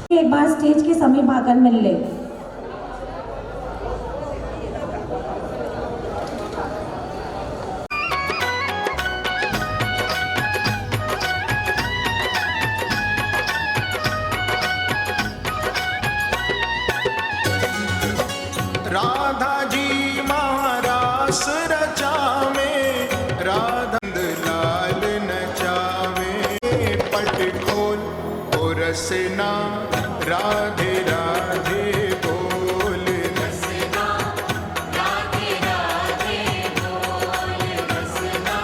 एक बार स्टेज के समीप आकर मिल ले। राधा जी महारास रचावे, राधा लाल नचावे, पट खोल ओ रसना, राधे राधे बोल रसना, राधे राधे बोल रसना,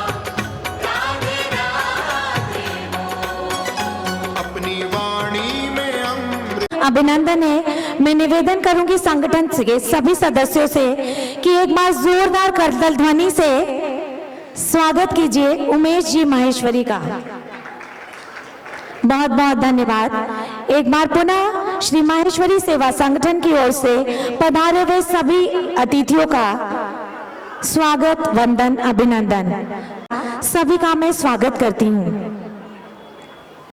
राधे राधे बोल। अपनी वाणी में अमृत। अभिनंदन है। मैं निवेदन करूंगी संगठन के सभी सदस्यों से कि एक बार जोरदार करताल ध्वनि से स्वागत कीजिए उमेश जी माहेश्वरी का। बहुत बहुत धन्यवाद। एक बार पुनः श्री माहेश्वरी सेवा संगठन की ओर से पधारे हुए सभी अतिथियों का स्वागत, वंदन, अभिनंदन सभी का मैं स्वागत करती हूँ।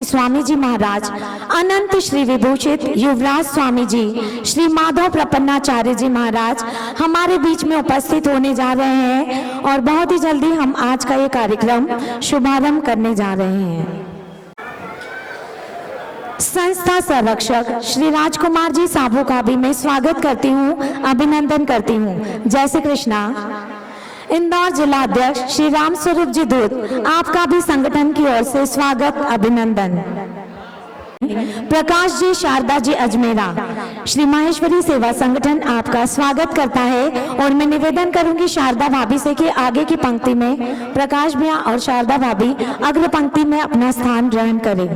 स्वामी जी महाराज अनंत श्री विभूषित युवराज स्वामी जी श्री माधव प्रपन्नाचार्य जी महाराज हमारे बीच में उपस्थित होने जा रहे हैं और बहुत ही जल्दी हम आज का ये कार्यक्रम शुभारंभ करने जा रहे हैं। संस्था संरक्षक श्री राजकुमार जी साबू का भी मैं स्वागत करती हूँ, अभिनंदन करती हूँ। जय श्री कृष्णा। इंदौर जिला अध्यक्ष श्री राम स्वरूप जी दूत, आपका भी संगठन की ओर से स्वागत, अभिनंदन। प्रकाश जी शारदा जी अजमेरा, श्री माहेश्वरी सेवा संगठन आपका स्वागत करता है और मैं निवेदन करूंगी शारदा भाभी से कि आगे की पंक्ति में प्रकाश भैया और शारदा भाभी अग्र पंक्ति में अपना स्थान ग्रहण करें।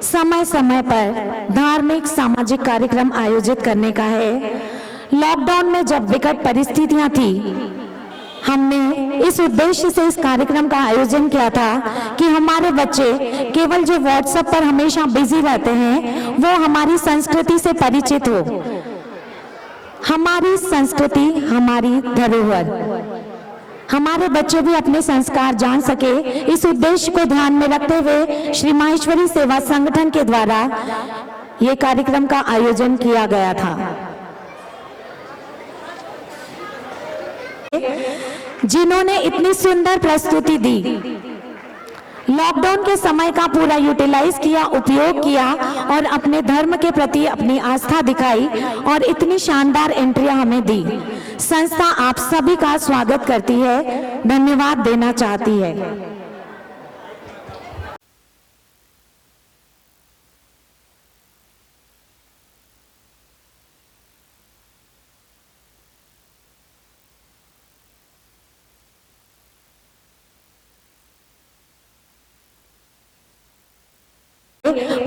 समय समय पर धार्मिक सामाजिक कार्यक्रम आयोजित करने का है। लॉकडाउन में जब विकट परिस्थितियां थी, हमने इस उद्देश्य से इस कार्यक्रम का आयोजन किया था कि हमारे बच्चे केवल जो व्हाट्सएप पर हमेशा बिजी रहते हैं वो हमारी संस्कृति से परिचित हो, हमारी संस्कृति, हमारी धरोहर, हमारे बच्चे भी अपने संस्कार जान सके। इस उद्देश्य को ध्यान में रखते हुए श्री माहेश्वरी सेवा संगठन के द्वारा ये कार्यक्रम का आयोजन किया गया था। जिन्होंने इतनी सुंदर प्रस्तुति दी, लॉकडाउन के समय का पूरा यूटिलाइज किया, उपयोग किया और अपने धर्म के प्रति अपनी आस्था दिखाई और इतनी शानदार एंट्रियां हमें दी। संस्था आप सभी का स्वागत करती है, धन्यवाद देना चाहती है।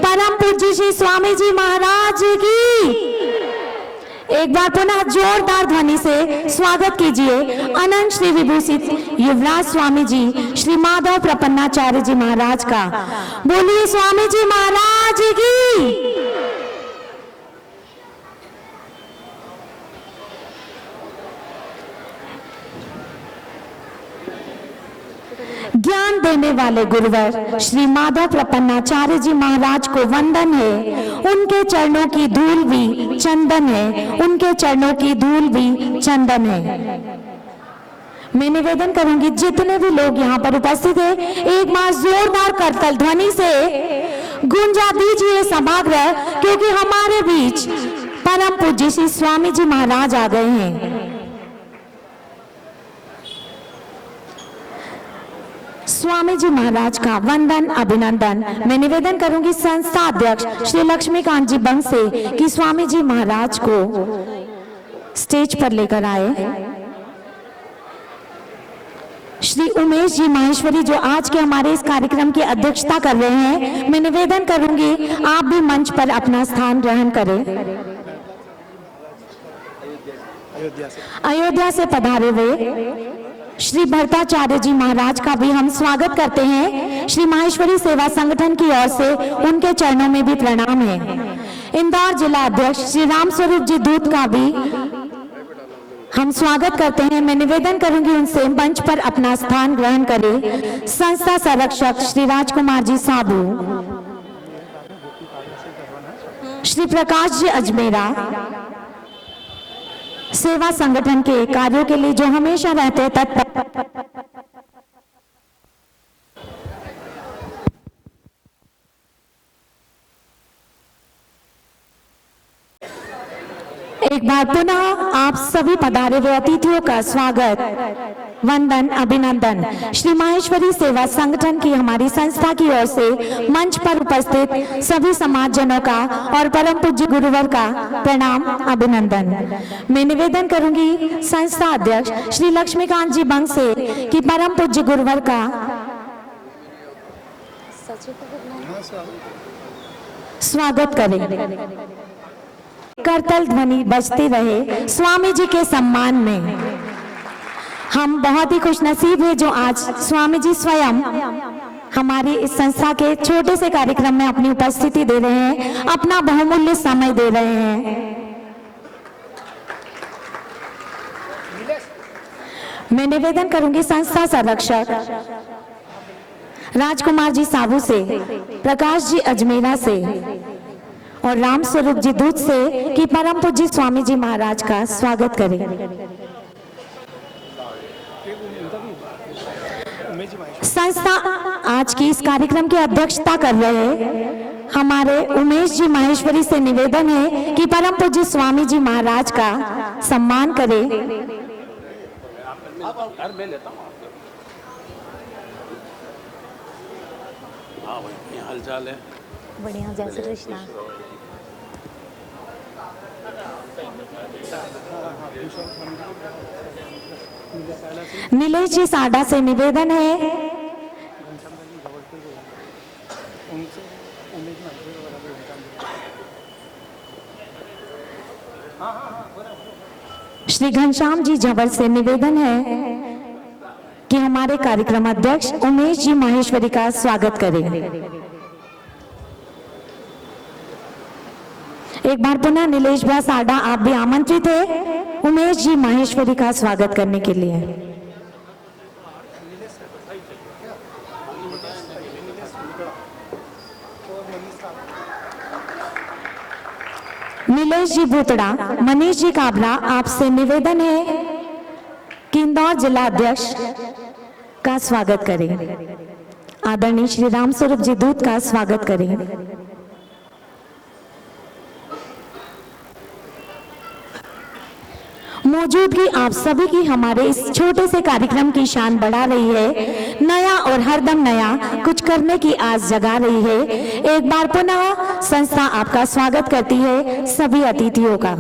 परम पूज्य श्री स्वामी जी महाराज की एक बार पुनः जोरदार ध्वनि से स्वागत कीजिए अनंत श्री विभूषित युवराज स्वामी जी श्री माधव प्रपन्नाचार्य जी महाराज का। बोलिए स्वामी जी महाराज की। ज्ञान देने वाले गुरुवर श्री माधव प्रपन्नाचार्य जी महाराज को वंदन है। उनके चरणों की धूल भी चंदन है, उनके चरणों की धूल भी चंदन है। मैं निवेदन करूंगी जितने भी लोग यहाँ पर उपस्थित हैं, एक बार जोरदार करताल ध्वनि से गुंजा दीजिए सभागृह, क्योंकि हमारे बीच परम पूज्य श्री स्वामी जी महाराज आ गए हैं। स्वामी जी महाराज का वंदन, अभिनंदन। मैं निवेदन करूंगी संस्था अध्यक्ष श्री लक्ष्मीकांत जी बंग से कि स्वामी जी महाराज को स्टेज पर लेकर आए। श्री उमेश जी माहेश्वरी जो आज के हमारे इस कार्यक्रम की अध्यक्षता कर रहे हैं, मैं निवेदन करूंगी आप भी मंच पर अपना स्थान ग्रहण करें। अयोध्या से पधारे हुए श्री भरताचार्य जी महाराज का भी हम स्वागत करते हैं। श्री माहेश्वरी सेवा संगठन की ओर से उनके चरणों में भी प्रणाम है। इंदौर जिला अध्यक्ष श्री राम स्वरूप जी दूत का भी हम स्वागत करते हैं। मैं निवेदन करूंगी उनसे मंच पर अपना स्थान ग्रहण करें संस्था संरक्षक श्री राजकुमार जी साबू, श्री प्रकाश जी अजमेरा, सेवा संगठन के कार्यों के लिए जो हमेशा रहते हैं तत्पर। एक बार पुनः आप सभी पधारे हुए अतिथियों का स्वागत, वंदन, अभिनंदन। श्री माहेश्वरी सेवा संगठन की हमारी संस्था की ओर से मंच पर उपस्थित सभी समाजजनों का और परम पूज्य गुरुवर का प्रणाम, अभिनंदन। मैं निवेदन करूंगी संस्था अध्यक्ष श्री लक्ष्मीकांत जी बंग से कि परम पूज्य गुरुवर का स्वागत करें। करतल ध्वनि बजती रहे स्वामी जी के सम्मान में। हम बहुत ही खुशनसीब हैं जो आज स्वामी जी स्वयं हमारी इस संस्था के छोटे से कार्यक्रम में अपनी उपस्थिति दे रहे हैं, अपना बहुमूल्य समय दे रहे हैं। मैं निवेदन करूंगी संस्था संरक्षक राजकुमार जी साबू से, प्रकाश जी अजमेरा से और राम स्वरूप जी दूत से कि परम पूज्य स्वामी जी महाराज का स्वागत करें। संस्था आज की इस कार्यक्रम की अध्यक्षता कर रहे हैं हमारे उमेश जी माहेश्वरी से निवेदन है कि परम पूज्य स्वामी जी महाराज का सम्मान करें। हालचाल है बढ़िया, जय श्री कृष्णा। नीलेश जी साडा से निवेदन है श्री घनश्याम जी झबर से निवेदन है कि हमारे कार्यक्रम अध्यक्ष उमेश जी माहेश्वरी का स्वागत करें। एक बार पुनः नीलेश भाई साडा आप भी आमंत्रित है उमेश जी माहेश्वरी का स्वागत करने के लिए। नीलेश जी भूतड़ा, मनीष जी काबला, आपसे निवेदन है कि इंदौर जिला अध्यक्ष का स्वागत करें। आदरणीय श्री राम स्वरूप जी दूत का स्वागत करें। मौजूदगी आप सभी की हमारे इस छोटे से कार्यक्रम की शान बढ़ा रही है, नया और हरदम नया कुछ करने की आस जगा रही है। एक बार पुनः संस्था आपका स्वागत करती है सभी अतिथियों का।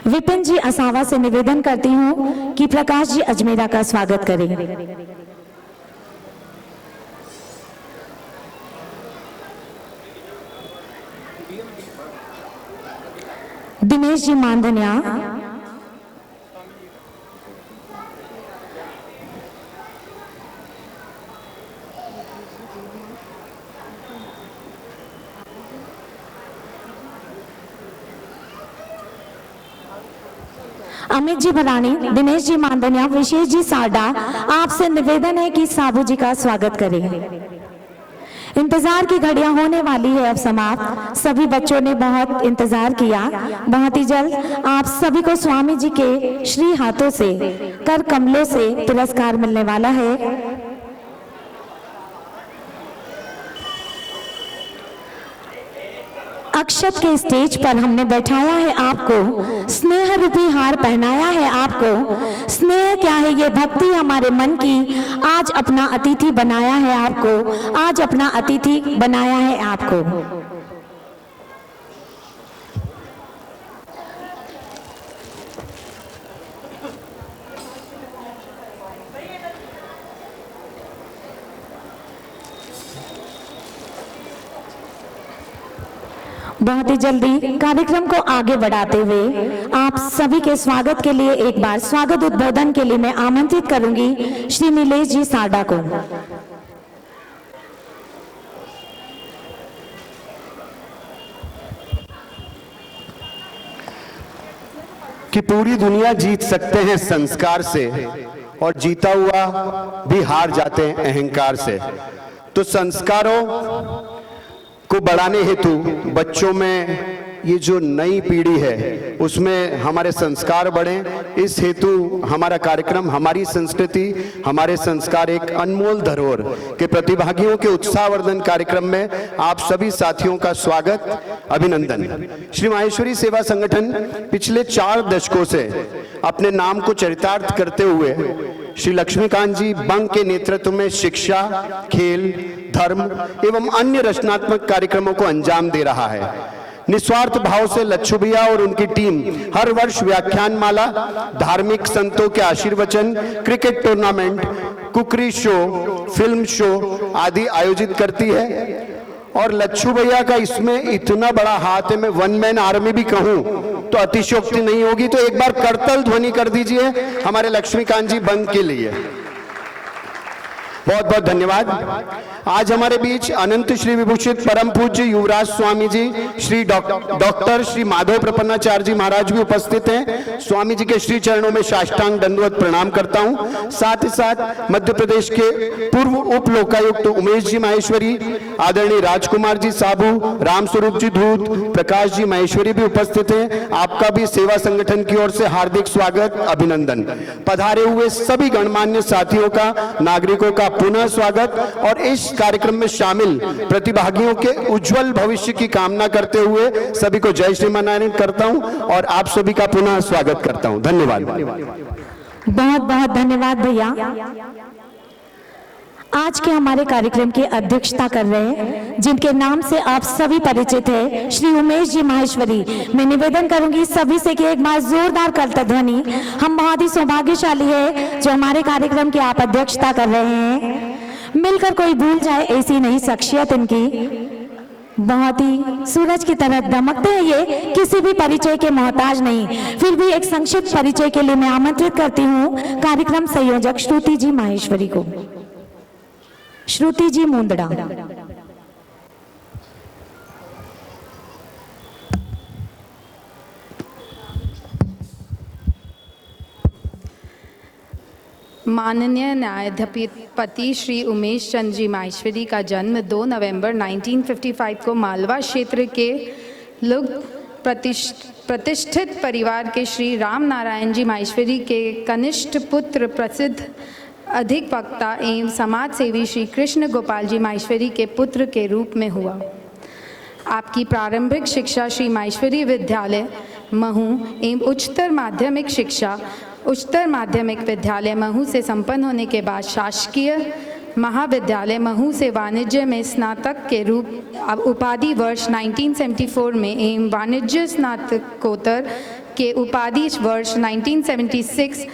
विपिन जी असावा से निवेदन करती हूं कि प्रकाश जी अजमेरा का स्वागत करें। दिनेश जी मांधनिया, अमित जी भरानी, दिनेश जी मांधनिया, विशेष जी साडा, आपसे निवेदन है कि साबू जी का स्वागत करें। इंतजार की घड़ियां होने वाली है अब समाप्त। सभी बच्चों ने बहुत इंतजार किया। बहुत ही जल्द आप सभी को स्वामी जी के श्री हाथों से, कर कमलों से पुरस्कार मिलने वाला है। अक्षत के स्टेज पर हमने बैठाया है आपको, स्नेह रूपी हार पहनाया है आपको। स्नेह क्या है? ये भक्ति हमारे मन की। आज अपना अतिथि बनाया है आपको, आज अपना अतिथि बनाया है आपको। बहुत ही जल्दी कार्यक्रम को आगे बढ़ाते हुए आप सभी के स्वागत के लिए एक बार स्वागत उद्बोधन के लिए मैं आमंत्रित करूंगी श्री नीलेश जी साडा को। कि पूरी दुनिया जीत सकते हैं संस्कार से और जीता हुआ भी हार जाते हैं अहंकार से। तो संस्कारों को बढ़ाने हेतु बच्चों में ये जो नई पीढ़ी है उसमें हमारे संस्कार बढ़ें, इस हेतु हमारा कार्यक्रम हमारी संस्कृति हमारे संस्कार एक अनमोल धरोहर के प्रतिभागियों के उत्साहवर्धन कार्यक्रम में आप सभी साथियों का स्वागत, अभिनंदन। श्री माहेश्वरी सेवा संगठन पिछले 4 दशकों से अपने नाम को चरितार्थ करते हुए श्री लक्ष्मीकांत जी बंग के नेतृत्व में शिक्षा, खेल, धर्म एवं अन्य रचनात्मक कार्यक्रमों को अंजाम दे रहा है। निस्वार्थ भाव से लच्छू भैया और उनकी टीम हर वर्ष व्याख्यानमाला, धार्मिक संतों के आशीर्वचन, क्रिकेट टूर्नामेंट, कुकरी शो, फिल्म शो आदि आयोजित करती है। और लच्छू भैया का इसमें इतना बड़ा हाथ है, मैं वन मैन आर्मी भी कहूं तो अतिशयोक्ति नहीं होगी। तो एक बार करतल ध्वनि कर दीजिए हमारे लक्ष्मीकांत जी बंग के लिए। बहुत बहुत धन्यवाद। आज हमारे बीच अनंत श्री विभूषित परम पूज्य युवराज स्वामी जी, श्री डॉक्टर श्री माधव प्रपन्नाचार्य जी महाराज भी उपस्थित हैं। स्वामी जी के श्री चरणों में साष्टांग दंडवत प्रणाम करता हूं। साथ ही साथ मध्य प्रदेश के पूर्व उप लोकायुक्त उमेश जी माहेश्वरी, आदरणीय राजकुमार जी साबू, रामस्वरूप जी धूत, प्रकाश जी माहेश्वरी भी उपस्थित हैं। आपका भी सेवा संगठन की ओर से हार्दिक स्वागत, अभिनंदन। पधारे हुए सभी गणमान्य साथियों का, नागरिकों का पुनः स्वागत और इस कार्यक्रम में शामिल प्रतिभागियों के उज्जवल भविष्य की कामना करते हुए सभी को जय श्री नारायण करता हूं और आप सभी का पुनः स्वागत करता हूं। धन्यवाद। बहुत बहुत धन्यवाद भैया। आज के हमारे कार्यक्रम की अध्यक्षता कर रहे हैं, जिनके नाम से आप सभी परिचित हैं, श्री उमेश जी माहेश्वरी। मैं निवेदन करूंगी सभी से कि एक बार जोरदार करतध्वनि। हम बहुत ही सौभाग्यशाली है जो हमारे कार्यक्रम की आप अध्यक्षता कर रहे हैं। मिलकर कोई भूल जाए ऐसी नहीं शख्सियत इनकी, बहुत ही सूरज की तरह दमकते हैं। ये किसी भी परिचय के मोहताज नहीं। फिर भी एक संक्षिप्त परिचय के लिए मैं आमंत्रित करती हूँ कार्यक्रम संयोजक श्रुति जी माहेश्वरी को। श्रुति जी मुंदड़ा। माननीय न्यायाधिपति श्री उमेश चंद्र जी माहेश्वरी का जन्म 2 नवंबर 1955 को मालवा क्षेत्र के लुग प्रतिष्ठित परिवार के श्री राम नारायण जी माहेश्वरी के कनिष्ठ पुत्र, प्रसिद्ध अधिक वक्ता एवं समाज सेवी श्री कृष्ण गोपाल जी माहेश्वरी के पुत्र के रूप में हुआ। आपकी प्रारंभिक शिक्षा श्री माहेश्वरी विद्यालय महू एवं उच्चतर माध्यमिक शिक्षा उच्चतर माध्यमिक विद्यालय महू से संपन्न होने के बाद शासकीय महाविद्यालय महू से वाणिज्य में स्नातक के रूप उपाधि वर्ष 1974 में एवं वाणिज्य स्नातकोत्तर के उपाधि वर्ष 1976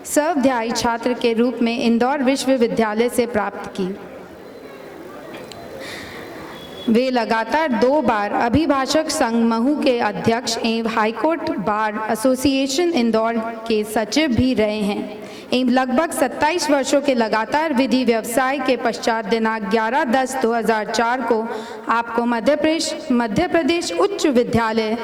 स्वाध्यायी छात्र के रूप में इंदौर विश्वविद्यालय से प्राप्त की। वे लगातार 2 बार अभिभाषक संघ महू के अध्यक्ष एवं हाईकोर्ट बार एसोसिएशन इंदौर के सचिव भी रहे हैं एवं लगभग 27 वर्षों के लगातार विधि व्यवसाय के पश्चात दिनांक 11/10/2004 को आपको मध्य प्रदेश उच्च विद्यालय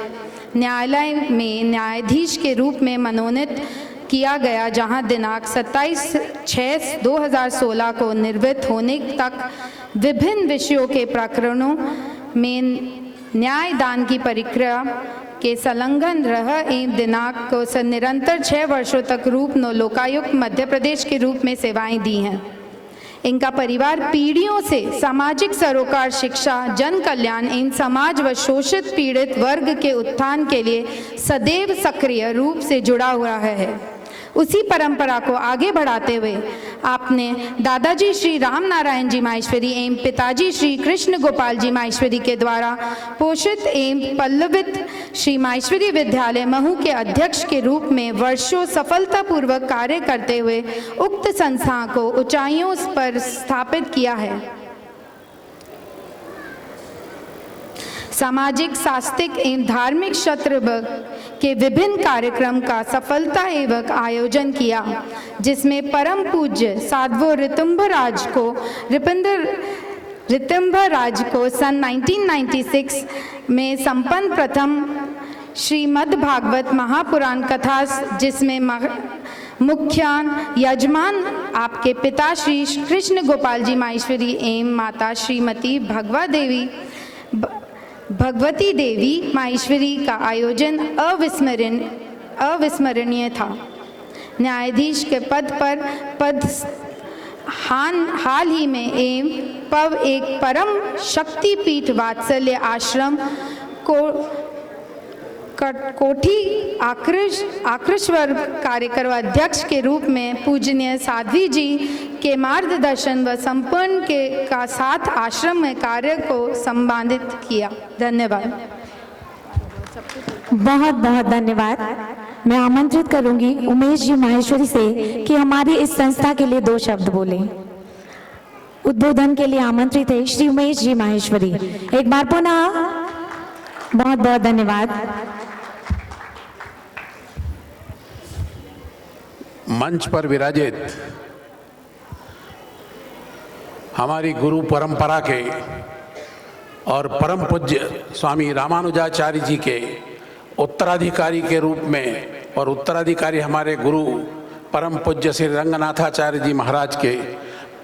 न्यायालय में न्यायाधीश के रूप में मनोनीत किया गया, जहां दिनांक 27/6/2016 को निवृत्त होने तक विभिन्न विषयों के प्रकरणों में न्यायदान की प्रक्रिया के संलग्न रह एवं दिनांक को निरंतर 6 वर्षों तक रूपनो लोकायुक्त मध्य प्रदेश के रूप में सेवाएं दी हैं। इनका परिवार पीढ़ियों से सामाजिक सरोकार, शिक्षा, जन कल्याण एवं समाज व शोषित पीड़ित वर्ग के उत्थान के लिए सदैव सक्रिय रूप से जुड़ा हुआ है। उसी परंपरा को आगे बढ़ाते हुए आपने दादाजी श्री राम नारायण जी माहेश्वरी एवं पिताजी श्री कृष्ण गोपाल जी माहेश्वरी के द्वारा पोषित एवं पल्लवित श्री माहेश्वरी विद्यालय महू के अध्यक्ष के रूप में वर्षों सफलतापूर्वक कार्य करते हुए उक्त संस्था को ऊंचाइयों पर स्थापित किया है। सामाजिक, सांस्कृतिक एवं धार्मिक क्षेत्र के विभिन्न कार्यक्रम का सफलता एवं आयोजन किया, जिसमें परम पूज्य साधु रितंभर राज को सन 1996 में संपन्न प्रथम श्रीमद् भागवत महापुराण कथा, जिसमें मुख्य यजमान आपके पिता श्री कृष्ण गोपाल जी माहेश्वरी एवं माता श्रीमती भगवती देवी माहेश्वरी का आयोजन अविस्मरणीय था। न्यायाधीश के पद हाल ही में एक परम शक्तिपीठ वात्सल्य आश्रम कोठी आकृष्वर कार्यकर अध्यक्ष के रूप में पूजनीय साध्वी जी के मार्गदर्शन व संपन्न का साथ आश्रम में कार्य को संपादित किया। धन्यवाद। बहुत बहुत धन्यवाद। मैं आमंत्रित करूंगी उमेश जी माहेश्वरी से कि हमारी इस संस्था के लिए 2 शब्द बोलें। उद्बोधन के लिए आमंत्रित है श्री उमेश जी माहेश्वरी। एक बार पुनः बहुत बहुत धन्यवाद। मंच पर विराजित हमारी गुरु परंपरा के और परम पूज्य स्वामी रामानुजाचार्य जी के उत्तराधिकारी के रूप में, और उत्तराधिकारी हमारे गुरु परम पूज्य श्री रंगनाथाचार्य जी महाराज के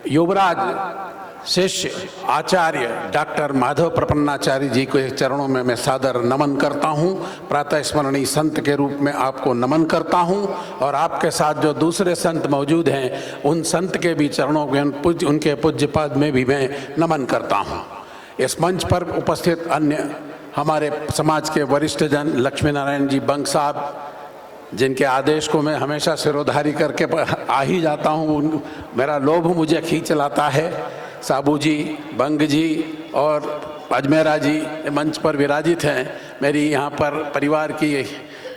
युवराज शिष्य आचार्य डॉक्टर माधव प्रपन्नाचार्य जी के चरणों में मैं सादर नमन करता हूं। प्रातः स्मरणीय संत के रूप में आपको नमन करता हूं, और आपके साथ जो दूसरे संत मौजूद हैं उन संत के भी चरणों के उनके पूज्य पद में भी मैं नमन करता हूं। इस मंच पर उपस्थित अन्य हमारे समाज के वरिष्ठ जन लक्ष्मी नारायण जी बंग साहब, जिनके आदेश को मैं हमेशा सिरोधारी करके आ ही जाता हूँ, मेरा लोभ मुझे खींच लाता है। साबू जी, बंग जी और अजमेरा जी मंच पर विराजित हैं। मेरी यहाँ पर परिवार की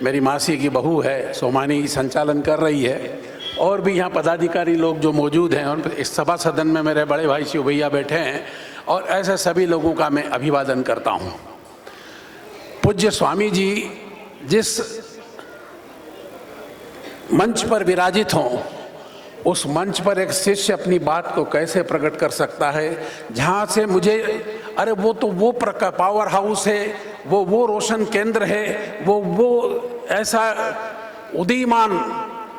मेरी मासी की बहू है सोमानी संचालन कर रही है, और भी यहाँ पदाधिकारी लोग जो मौजूद हैं, और इस सभा सदन में मेरे बड़े भाई शिव भैया बैठे हैं, और ऐसे सभी लोगों का मैं अभिवादन करता हूँ। पूज्य स्वामी जी जिस मंच पर विराजित हों, उस मंच पर एक शिष्य अपनी बात को कैसे प्रकट कर सकता है, जहाँ से मुझे अरे वो तो वो पावर हाउस है, वो रोशन केंद्र है, वो ऐसा उदीयमान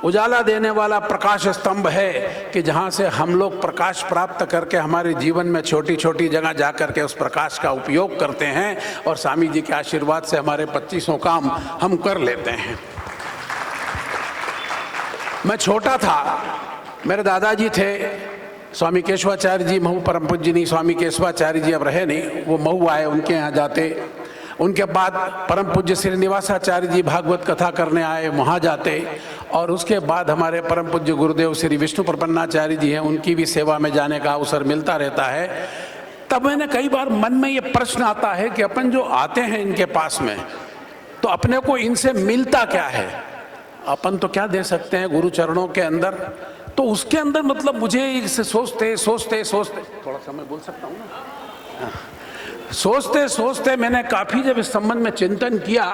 उजाला देने वाला प्रकाश स्तंभ है कि जहाँ से हम लोग प्रकाश प्राप्त करके हमारे जीवन में छोटी छोटी जगह जा कर के उस प्रकाश का उपयोग करते हैं, और स्वामी जी के आशीर्वाद से हमारे 25 काम हम कर लेते हैं। मैं छोटा था, मेरे दादाजी थे स्वामी केशवाचार्य जी, महू परम पूज्यनीय स्वामी केशवाचार्य जी अब रहे नहीं, वो महू आए, उनके यहाँ जाते। उनके बाद परम पूज्य श्रीनिवासाचार्य जी भागवत कथा करने आए, वहाँ जाते। और उसके बाद हमारे परम पूज्य गुरुदेव श्री विष्णु प्रपन्नाचार्य जी हैं, उनकी भी सेवा में जाने का अवसर मिलता रहता है। तब मैंने कई बार मन में ये प्रश्न आता है कि अपन जो आते हैं इनके पास में, तो अपने को इनसे मिलता क्या है, अपन तो क्या दे सकते हैं गुरु चरणों के अंदर। तो उसके अंदर मतलब मुझे इसे सोचते थोड़ा सा मैं बोल सकता हूँ ना, सोचते मैंने काफ़ी जब इस संबंध में चिंतन किया,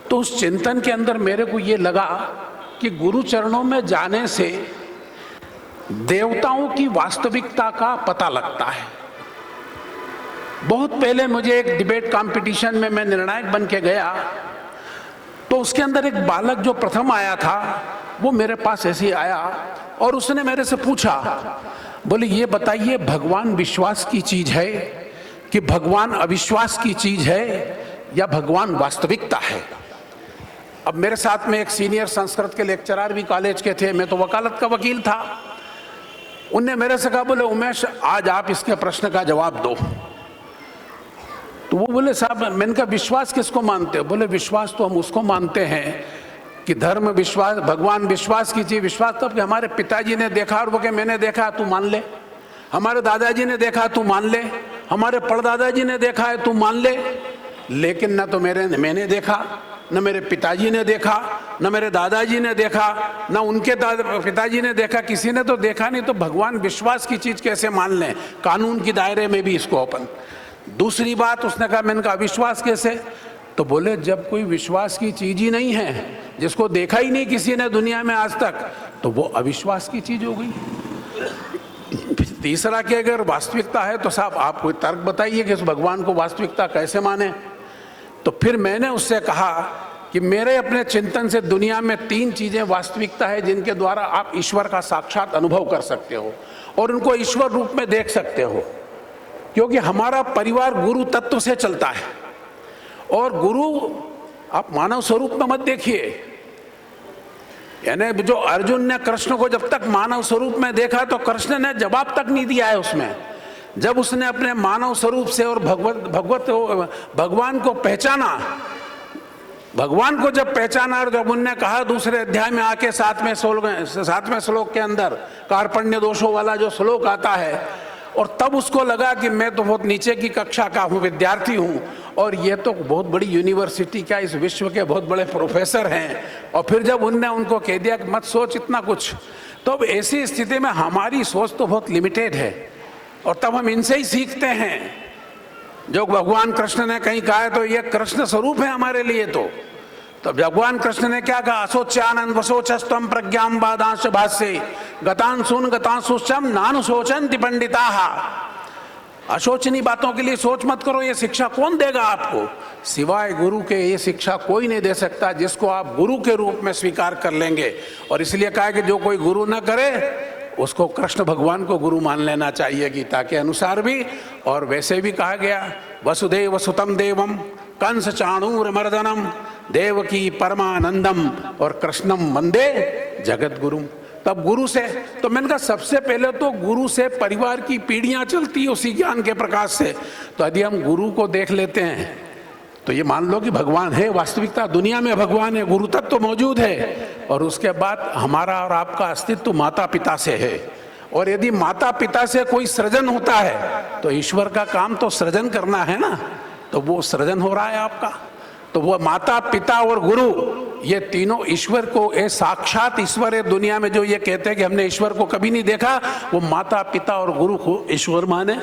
तो उस चिंतन के अंदर मेरे को ये लगा कि गुरु चरणों में जाने से देवताओं की वास्तविकता का पता लगता है। बहुत पहले मुझे एक डिबेट कंपटीशन में मैं निर्णायक बन के गया, तो उसके अंदर एक बालक जो प्रथम आया था वो मेरे पास ऐसे ही आया, और उसने मेरे से पूछा, बोले ये बताइए भगवान विश्वास की चीज है कि भगवान अविश्वास की चीज है, या भगवान वास्तविकता है। अब मेरे साथ में एक सीनियर संस्कृत के लेक्चरर भी कॉलेज के थे, मैं तो वकालत का वकील था। उनने मेरे से कहा, बोले उमेश आज आप इसके प्रश्न का जवाब दो। तो वो बोले साहब, मैंने कहा विश्वास किसको मानते हो? बोले विश्वास तो हम उसको मानते हैं कि धर्म विश्वास, भगवान विश्वास की चीज। विश्वास तब कि हमारे पिताजी ने देखा और वो कि मैंने देखा तू मान ले, हमारे दादाजी ने देखा तू मान ले, हमारे परदादाजी ने देखा है तू मान ले। लेकिन न तो मैंने देखा, न मेरे पिताजी ने देखा, न मेरे दादाजी ने देखा, न उनके पिताजी ने देखा, किसी ने तो देखा नहीं, तो भगवान विश्वास की चीज कैसे मान लें? कानून के दायरे में भी इसको अपन। दूसरी बात उसने कहा, मैंने कहा विश्वास कैसे? तो बोले जब कोई विश्वास की चीज ही नहीं है, जिसको देखा ही नहीं किसी ने दुनिया में आज तक, तो वो अविश्वास की चीज हो गई। तीसरा कि अगर वास्तविकता है तो साहब आप कोई तर्क बताइए कि उस भगवान को वास्तविकता कैसे माने? तो फिर मैंने उससे कहा कि मेरे अपने चिंतन से दुनिया में 3 चीजें वास्तविकता है जिनके द्वारा आप ईश्वर का साक्षात अनुभव कर सकते हो और उनको ईश्वर रूप में देख सकते हो। क्योंकि हमारा परिवार गुरु तत्व से चलता है और गुरु आप मानव स्वरूप में मत देखिए। यानी जो अर्जुन ने कृष्ण को जब तक मानव स्वरूप में देखा तो कृष्ण ने जवाब तक नहीं दिया है उसमें। जब उसने अपने मानव स्वरूप से और भगवान को पहचाना, भगवान को जब पहचाना और जब उनने कहा दूसरे अध्याय में आके 7वें श्लोक के अंदर कार्पण्य दोषों वाला जो श्लोक आता है, और तब उसको लगा कि मैं तो बहुत नीचे की कक्षा का हूँ, विद्यार्थी हूँ, और ये तो बहुत बड़ी यूनिवर्सिटी क्या इस विश्व के बहुत बड़े प्रोफेसर हैं। और फिर जब उनने उनको कह दिया कि मत सोच इतना कुछ, तो अब ऐसी स्थिति में हमारी सोच तो बहुत लिमिटेड है और तब हम इनसे ही सीखते हैं। जो भगवान कृष्ण ने कहीं कहा है तो ये कृष्ण स्वरूप है हमारे लिए। तो भगवान कृष्ण ने क्या कहा, असोच्यानंद वसोचस्तम प्रज्ञाम बादांश भाष्ये गतांसुन गतांसुश्चम नानुशोचन्ति पंडिताः। अशोचनीय बातों के लिए सोच मत करो, ये शिक्षा कौन देगा आपको? सिवाय गुरु के ये शिक्षा कोई नहीं दे सकता, जिसको आप गुरु के रूप में स्वीकार कर लेंगे। और इसलिए कहा कि जो कोई गुरु न करे उसको कृष्ण भगवान को गुरु मान लेना चाहिए, गीता के अनुसार भी। और वैसे भी कहा गया वसुदेव सुतम देवम कंस चाणूर मर्दनम देवकी परमानंदम और कृष्णम वंदे जगत गुरु। तब गुरु से, तो मैंने कहा सबसे पहले तो गुरु से परिवार की पीढ़ियां चलती है उसी ज्ञान के प्रकाश से। तो यदि हम गुरु को देख लेते हैं तो ये मान लो कि भगवान है, वास्तविकता दुनिया में भगवान है, गुरु तत्व तो मौजूद है। और उसके बाद हमारा और आपका अस्तित्व माता पिता से है। और यदि माता पिता से कोई सृजन होता है तो ईश्वर का काम तो सृजन करना है ना, तो वो सृजन हो रहा है आपका। तो वो माता पिता और गुरु, ये तीनों ईश्वर को, ये साक्षात ईश्वर है दुनिया में। जो ये कहते हैं कि हमने ईश्वर को कभी नहीं देखा, वो माता पिता और गुरु को ईश्वर माने।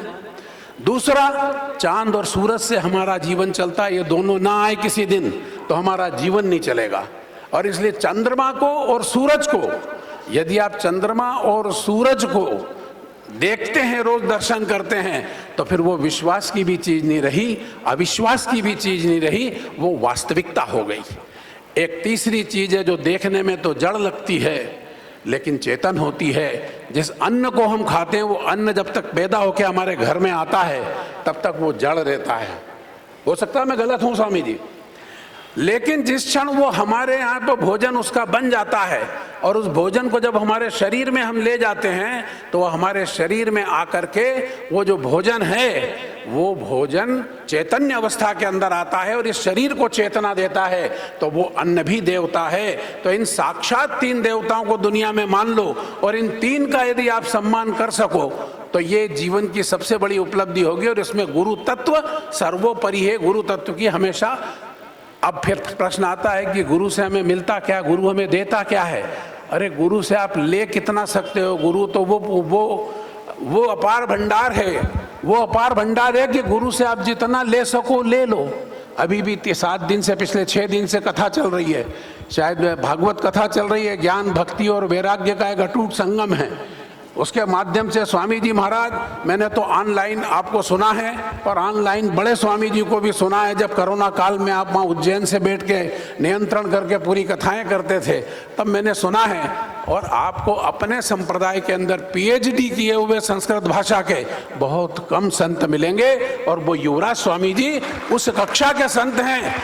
दूसरा, चांद और सूरज से हमारा जीवन चलता है, ये दोनों ना आए किसी दिन तो हमारा जीवन नहीं चलेगा। और इसलिए चंद्रमा को और सूरज को, यदि आप चंद्रमा और सूरज को देखते हैं, रोज दर्शन करते हैं, तो फिर वो विश्वास की भी चीज नहीं रही, अविश्वास की भी चीज नहीं रही, वो वास्तविकता हो गई। एक तीसरी चीज है जो देखने में तो जड़ लगती है लेकिन चेतन होती है। जिस अन्न को हम खाते हैं वो अन्न जब तक पैदा होकर हमारे घर में आता है तब तक वो जड़ रहता है। हो सकता है मैं गलत हूं स्वामी जी, लेकिन जिस क्षण वो हमारे यहाँ तो भोजन उसका बन जाता है और उस भोजन को जब हमारे शरीर में हम ले जाते हैं तो वो हमारे शरीर में आकर के वो जो भोजन है वो भोजन चैतन्य अवस्था के अंदर आता है और इस शरीर को चेतना देता है, तो वो अन्न भी देवता है। तो इन साक्षात 3 देवताओं को दुनिया में मान लो और इन 3 का यदि आप सम्मान कर सको तो ये जीवन की सबसे बड़ी उपलब्धि होगी। और इसमें गुरु तत्व सर्वोपरि है। गुरु तत्व की हमेशा, अब फिर प्रश्न आता है कि गुरु से हमें मिलता क्या, गुरु हमें देता क्या है? अरे गुरु से आप ले कितना सकते हो? गुरु तो वो अपार भंडार है, वो अपार भंडार है कि गुरु से आप जितना ले सको ले लो। अभी भी 7 दिन से, पिछले 6 दिन से कथा चल रही है, शायद भागवत कथा चल रही है। ज्ञान भक्ति और वैराग्य का एक अटूट संगम है। उसके माध्यम से स्वामी जी महाराज, मैंने तो ऑनलाइन आपको सुना है और ऑनलाइन बड़े स्वामी जी को भी सुना है। जब कोरोना काल में आप वहाँ उज्जैन से बैठ के नियंत्रण करके पूरी कथाएं करते थे तब मैंने सुना है। और आपको अपने संप्रदाय के अंदर PhD किए हुए संस्कृत भाषा के बहुत कम संत मिलेंगे और वो युवराज स्वामी जी उस कक्षा के संत हैं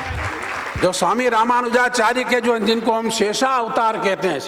जो स्वामी रामानुजाचार्य के, जो जिनको हम शेषा अवतार कहते हैं,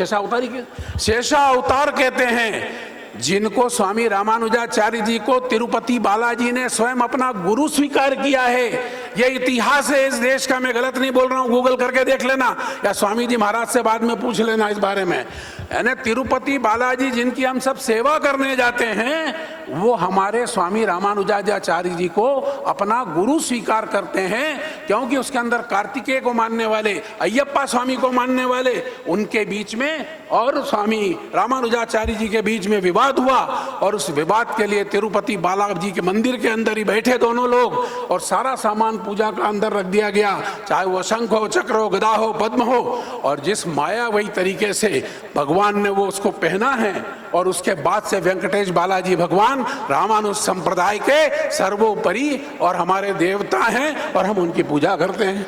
शेषा अवतार कहते हैं, जिनको स्वामी रामानुजाचार्य जी को तिरुपति बालाजी ने स्वयं अपना गुरु स्वीकार किया है। ये इतिहास है इस देश का, मैं गलत नहीं बोल रहा हूँ, गूगल करके देख लेना या स्वामी जी महाराज से बाद में पूछ लेना इस बारे में। यानी तिरुपति बालाजी जिनकी हम सब सेवा करने जाते हैं, वो हमारे स्वामी रामानुजाचार्य जी को अपना गुरु स्वीकार करते हैं। क्योंकि उसके अंदर कार्तिकेय को मानने वाले, अय्यप्पा स्वामी को मानने वाले, उनके बीच में और स्वामी रामानुजाचार्य जी के बीच में विवाद हुआ और उस विवाद के लिए तिरुपति बालाजी के मंदिर के अंदर ही बैठे दोनों लोग और सारा सामान पूजा का अंदर रख दिया गया, चाहे वो शंख हो, चक्र हो, गदा हो, पद्म हो, और जिस मायावी तरीके से भगवान ने वो उसको पहना है, और उसके बाद से वेंकटेश बालाजी भगवान रामानुज संप्रदाय के सर्वोपरि और हमारे देवता हैं और हम उनकी पूजा करते हैं।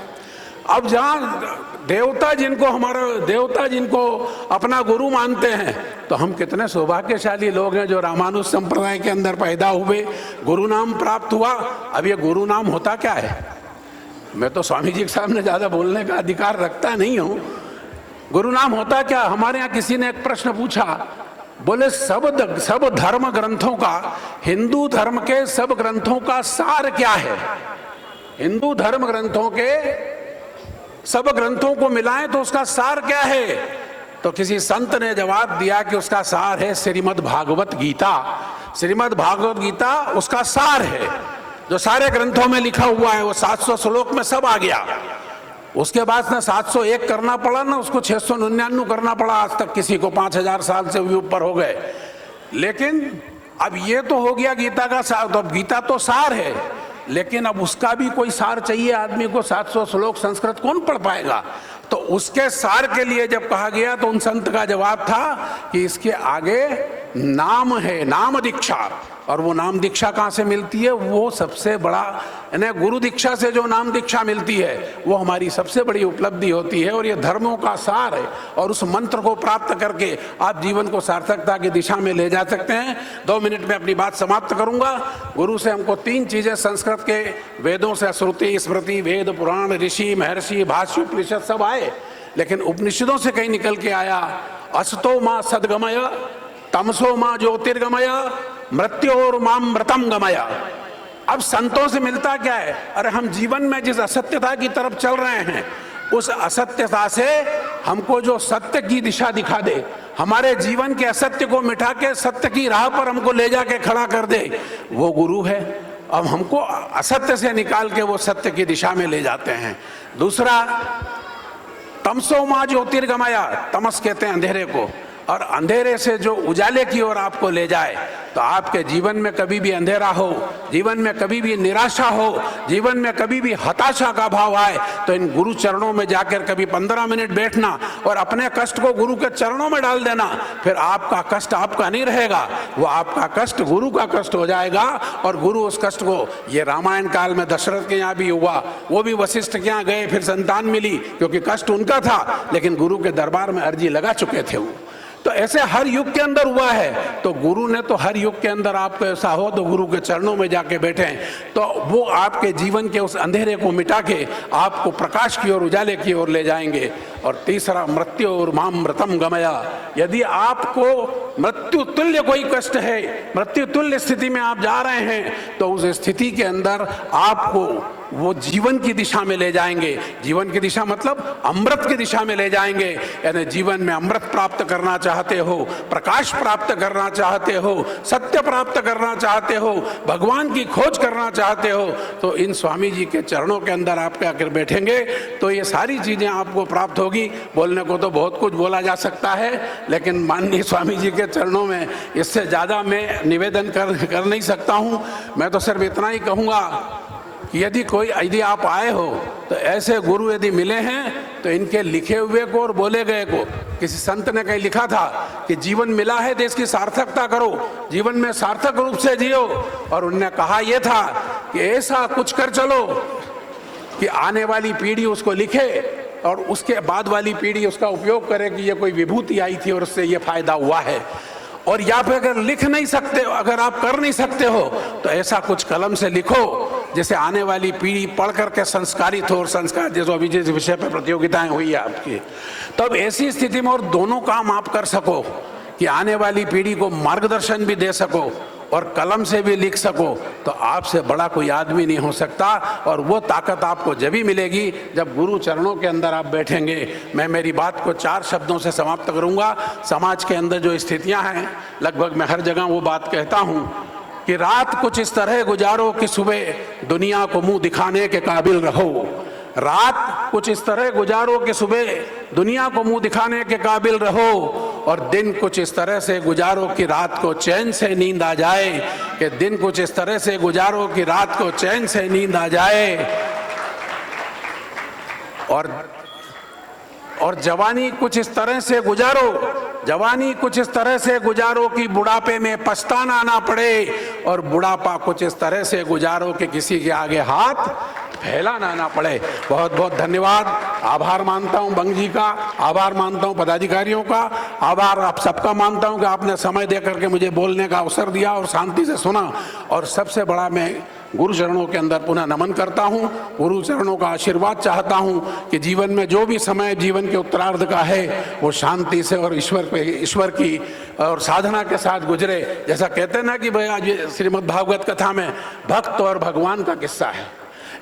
अब जहाँ देवता जिनको अपना गुरु मानते हैं, तो हम कितने सौभाग्यशाली लोग हैं जो रामानुज संप्रदाय के अंदर पैदा हुए, गुरु नाम प्राप्त हुआ। अब ये गुरु नाम होता क्या है? मैं तो स्वामी जी के सामने ज्यादा बोलने का अधिकार रखता नहीं हूँ। गुरु नाम होता क्या? हमारे यहाँ किसी ने एक प्रश्न पूछा, बोले सब धर्म ग्रंथों का, हिंदू धर्म के सब ग्रंथों का सार क्या है? हिंदू धर्म ग्रंथों के सब ग्रंथों को मिलाएं तो उसका सार क्या है? तो किसी संत ने जवाब दिया कि उसका सार है श्रीमद् भागवत गीता। श्रीमद् भागवत गीता उसका सार है, जो सारे ग्रंथों में लिखा हुआ है। वो 700 श्लोक में सब आ गया। उसके बाद ना 701 करना पड़ा, ना उसको 699 करना पड़ा। आज तक किसी को 5000 साल से भी ऊपर हो गए। लेकिन अब ये तो हो गया गीता का सार। तो अब गीता तो सार है, लेकिन अब उसका भी कोई सार चाहिए आदमी को। 700 श्लोक संस्कृत कौन पढ़ पाएगा? तो उसके सार के लिए जब कहा गया तो उन संत का जवाब था कि इसके आगे नाम है, नाम दीक्षा। और वो नाम दीक्षा कहाँ से मिलती है? वो सबसे बड़ा, यानी गुरु दीक्षा से जो नाम दीक्षा मिलती है वो हमारी सबसे बड़ी उपलब्धि होती है, और ये धर्मों का सार है। और उस मंत्र को प्राप्त करके आप जीवन को सार्थकता की दिशा में ले जा सकते हैं। 2 मिनट में अपनी बात समाप्त करूंगा। गुरु से हमको 3 चीजें संस्कृत के वेदों से, श्रुति, स्मृति, वेद, पुराण, ऋषि, महर्षि, भाष्य, उपनिषद सब आए, लेकिन उपनिषदों से कहीं निकल के आया असतो मां सद्गमय, तमसो मां ज्योतिर्गमय, मृत्योर माम मृतम गमय। अब संतों से मिलता क्या है? अरे हम जीवन में जिस असत्यता की तरफ चल रहे हैं, उस असत्यता से हमको जो सत्य की दिशा दिखा दे, हमारे जीवन के असत्य को मिटा के सत्य की राह पर हमको ले जाके खड़ा कर दे, वो गुरु है। अब हमको असत्य से निकाल के वो सत्य की दिशा में ले जाते हैं। दूसरा, तमसो मां ज्योतिर्गमया, तमस कहते हैं अंधेरे को, और अंधेरे से जो उजाले की ओर आपको ले जाए। तो आपके जीवन में कभी भी अंधेरा हो, जीवन में कभी भी निराशा हो, जीवन में कभी भी हताशा का भाव आए, तो इन गुरु चरणों में जाकर कभी 15 मिनट बैठना और अपने कष्ट को गुरु के चरणों में डाल देना। फिर आपका कष्ट आपका नहीं रहेगा, वो आपका कष्ट गुरु का कष्ट हो जाएगा। और गुरु उस कष्ट को, ये रामायण काल में दशरथ के यहाँ भी हुआ, वो भी वशिष्ठ के यहाँ गए, फिर संतान मिली, क्योंकि कष्ट उनका था, लेकिन गुरु के दरबार में अर्जी लगा चुके थे वो। तो ऐसे हर युग के अंदर हुआ है। तो गुरु ने तो हर युग के अंदर आपको ऐसा हो तो गुरु के चरणों में जाके बैठे, तो वो आपके जीवन के उस अंधेरे को मिटा के आपको प्रकाश की ओर, उजाले की ओर ले जाएंगे। और तीसरा, मृत्यु और माम मृतम गमया। यदि आपको मृत्यु तुल्य कोई कष्ट है, मृत्यु तुल्य स्थिति में आप जा रहे हैं, तो उस स्थिति के अंदर आपको वो जीवन की दिशा में ले जाएंगे। जीवन की दिशा मतलब अमृत की दिशा में ले जाएंगे। यानी जीवन में अमृत प्राप्त करना चाहते हो, प्रकाश प्राप्त करना चाहते हो, सत्य प्राप्त करना चाहते हो, भगवान की खोज करना चाहते हो, तो इन स्वामी जी के चरणों के अंदर आप आकर बैठेंगे तो ये सारी चीजें आपको प्राप्त होगी। बोलने को तो बहुत कुछ बोला जा सकता है, लेकिन माननीय स्वामी जी के चरणों में इससे ज्यादा मैं निवेदन कर नहीं सकता हूं। मैं तो सिर्फ इतना ही कहूंगा, यदि आप आए हो तो ऐसे गुरु यदि मिले हैं तो इनके लिखे हुए को और बोले गए को, किसी संत ने कहीं लिखा था कि जीवन मिला है तो इसकी सार्थकता करो, जीवन में सार्थक रूप से जियो। और उनने कहा यह था कि ऐसा कुछ कर चलो कि आने वाली पीढ़ी उसको लिखे और उसके बाद वाली पीढ़ी उसका उपयोग करे कि ये कोई विभूति आई थी और उससे ये फायदा हुआ है। और या फिर अगर लिख नहीं सकते, अगर आप कर नहीं सकते हो, तो ऐसा कुछ कलम से लिखो जैसे आने वाली पीढ़ी पढ़ करके संस्कारित हो। और संस्कार जैसे अभी जिस विषय पर प्रतियोगिताएं हुई है आपकी, तब ऐसी स्थिति में और दोनों काम आप कर सको कि आने वाली पीढ़ी को मार्गदर्शन भी दे सको और कलम से भी लिख सको, तो आपसे बड़ा कोई आदमी नहीं हो सकता। और वो ताकत आपको जब भी मिलेगी जब गुरु चरणों के अंदर आप बैठेंगे। मैं मेरी बात को 4 शब्दों से समाप्त करूंगा। समाज के अंदर जो स्थितियां हैं, लगभग मैं हर जगह वो बात कहता हूं कि रात कुछ इस तरह गुजारो कि सुबह दुनिया को मुंह दिखाने के काबिल रहो। रात कुछ इस तरह गुजारो कि सुबह दुनिया को मुंह दिखाने के काबिल रहो, और दिन कुछ इस तरह से गुजारो कि रात को चैन से नींद आ जाए। कि दिन कुछ इस तरह से गुजारो कि रात को चैन से नींद आ जाए। और जवानी कुछ इस तरह से गुजारो, जवानी कुछ इस तरह से गुजारो कि बुढ़ापे में पछताना ना पड़े, और बुढ़ापा कुछ इस तरह से गुजारो कि किसी के आगे हाथ फैलाना ना पड़े। बहुत बहुत धन्यवाद, आभार मानता हूं बंग जी का, आभार मानता हूं पदाधिकारियों का, आभार आप सबका मानता हूं कि आपने समय दे करके मुझे बोलने का अवसर दिया और शांति से सुना। और सबसे बड़ा मैं गुरु चरणों के अंदर पुनः नमन करता हूं, गुरु चरणों का आशीर्वाद चाहता हूं कि जीवन में जो भी समय जीवन के उत्तरार्ध का है वो शांति से और ईश्वर की और साधना के साथ गुजरे। जैसा कहते हैं ना कि भाई आज श्रीमद् भागवत कथा में भक्त और भगवान का किस्सा है,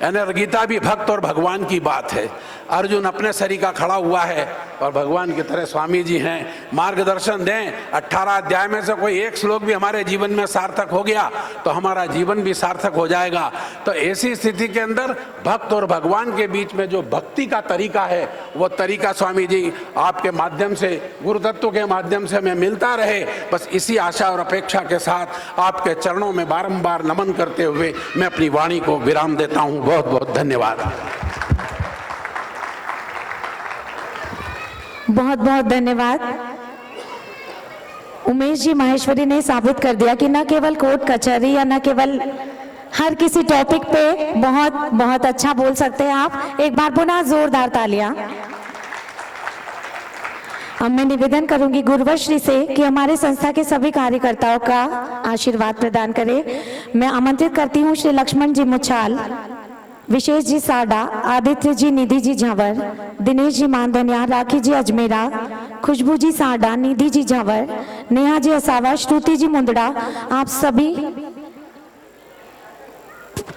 यानी गीता भी भक्त और भगवान की बात है। अर्जुन अपने सरीका खड़ा हुआ है और भगवान की तरह स्वामी जी हैं, मार्गदर्शन दें। 18 अध्याय में से कोई एक श्लोक भी हमारे जीवन में सार्थक हो गया तो हमारा जीवन भी सार्थक हो जाएगा। तो ऐसी स्थिति के अंदर भक्त और भगवान के बीच में जो भक्ति का तरीका है वो तरीका स्वामी जी आपके माध्यम से, गुरु तत्व के माध्यम से हमें मिलता रहे, बस इसी आशा और अपेक्षा के साथ आपके चरणों में बारंबार नमन करते हुए मैं अपनी वाणी को विराम देता हूँ। बहुत बहुत धन्यवाद। बहुत बहुत धन्यवाद। उमेश जी माहेश्वरी ने साबित कर दिया कि न केवल कोर्ट कचहरी या न केवल हर किसी टॉपिक पे बहुत बहुत अच्छा बोल सकते हैं आप। एक बार पुनः जोरदार तालियां। अब मैं निवेदन करूंगी गुरुवश्री से कि हमारे संस्था के सभी कार्यकर्ताओं का आशीर्वाद प्रदान करें। मैं आमंत्रित करती हूं श्री लक्ष्मण जी मुछाल, विशेष जी साडा, आदित्य जी, निधि जी झावर, दिनेश जी मानधनिया, राखी जी अजमेरा, खुशबू जी साडा, निधि जी झावर, नेहा जी असावा, श्रुति जी मुंदड़ा, आप सभी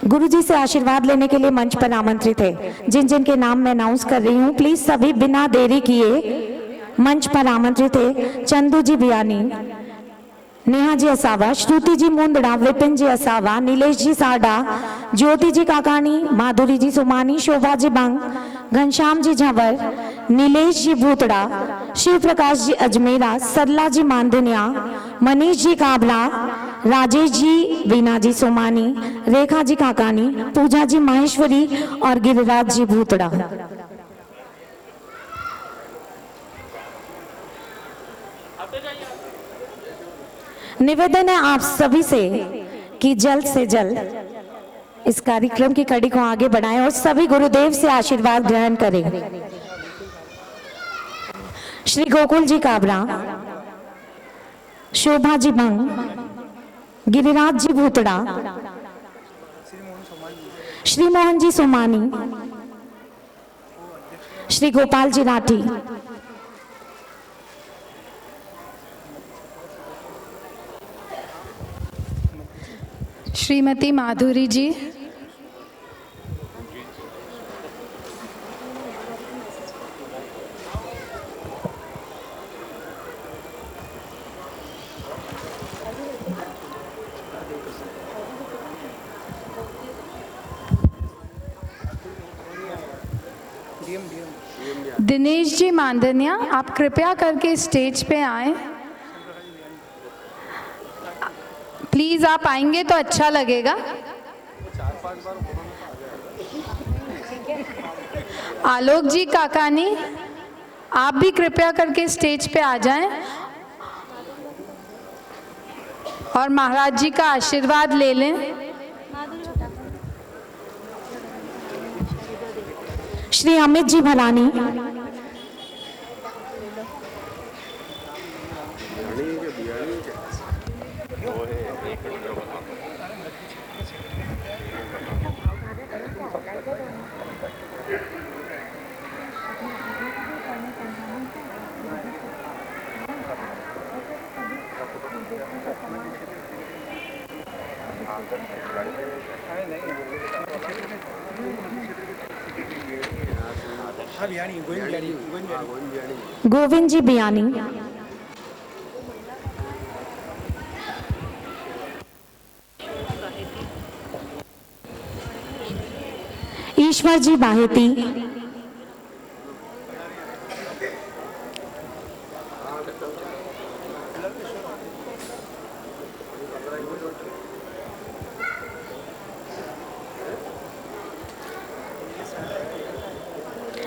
गुरु जी से आशीर्वाद लेने के लिए मंच पर आमंत्रित है। जिन जिन के नाम मैं अनाउंस कर रही हूँ प्लीज सभी बिना देरी किए मंच पर आमंत्रित है। चंदू जी बियानी, नेहा जी असावा, श्रुति जी मुंदड़ा, विपिन जी असावा, नीलेश जी साडा, ज्योति जी काकानी, माधुरी जी सुमानी, शोभा जी बंग, घनश्याम जी झंवर, नीलेश जी भूतड़ा, शिव प्रकाश जी अजमेरा, सरला जी मानधनिया, मनीष जी काबला, राजेश जी, वीना जी सोमानी, रेखा जी काकानी, पूजा जी माहेश्वरी और गिरिराज जी भूतड़ा। निवेदन है आप सभी से कि जल्द से जल्द इस कार्यक्रम की कड़ी को आगे बढ़ाएं और सभी गुरुदेव से आशीर्वाद ग्रहण करें। श्री गोकुल जी काबरा, शोभा जी बंग, गिरिराज जी भूतड़ा, श्री मोहन जी सोमानी, श्री गोपाल जी राठी, श्रीमती माधुरी जी, दिनेश जी मानधनिया, आप कृपया करके स्टेज पे आए। प्लीज आप आएंगे तो अच्छा लगेगा। आलोक जी काकानी, आप भी कृपया करके स्टेज पे आ जाएं और महाराज जी का आशीर्वाद ले लें। श्री अमित जी भलानी, गोविंद जी बियानी, ईश्वर जी बाहेती,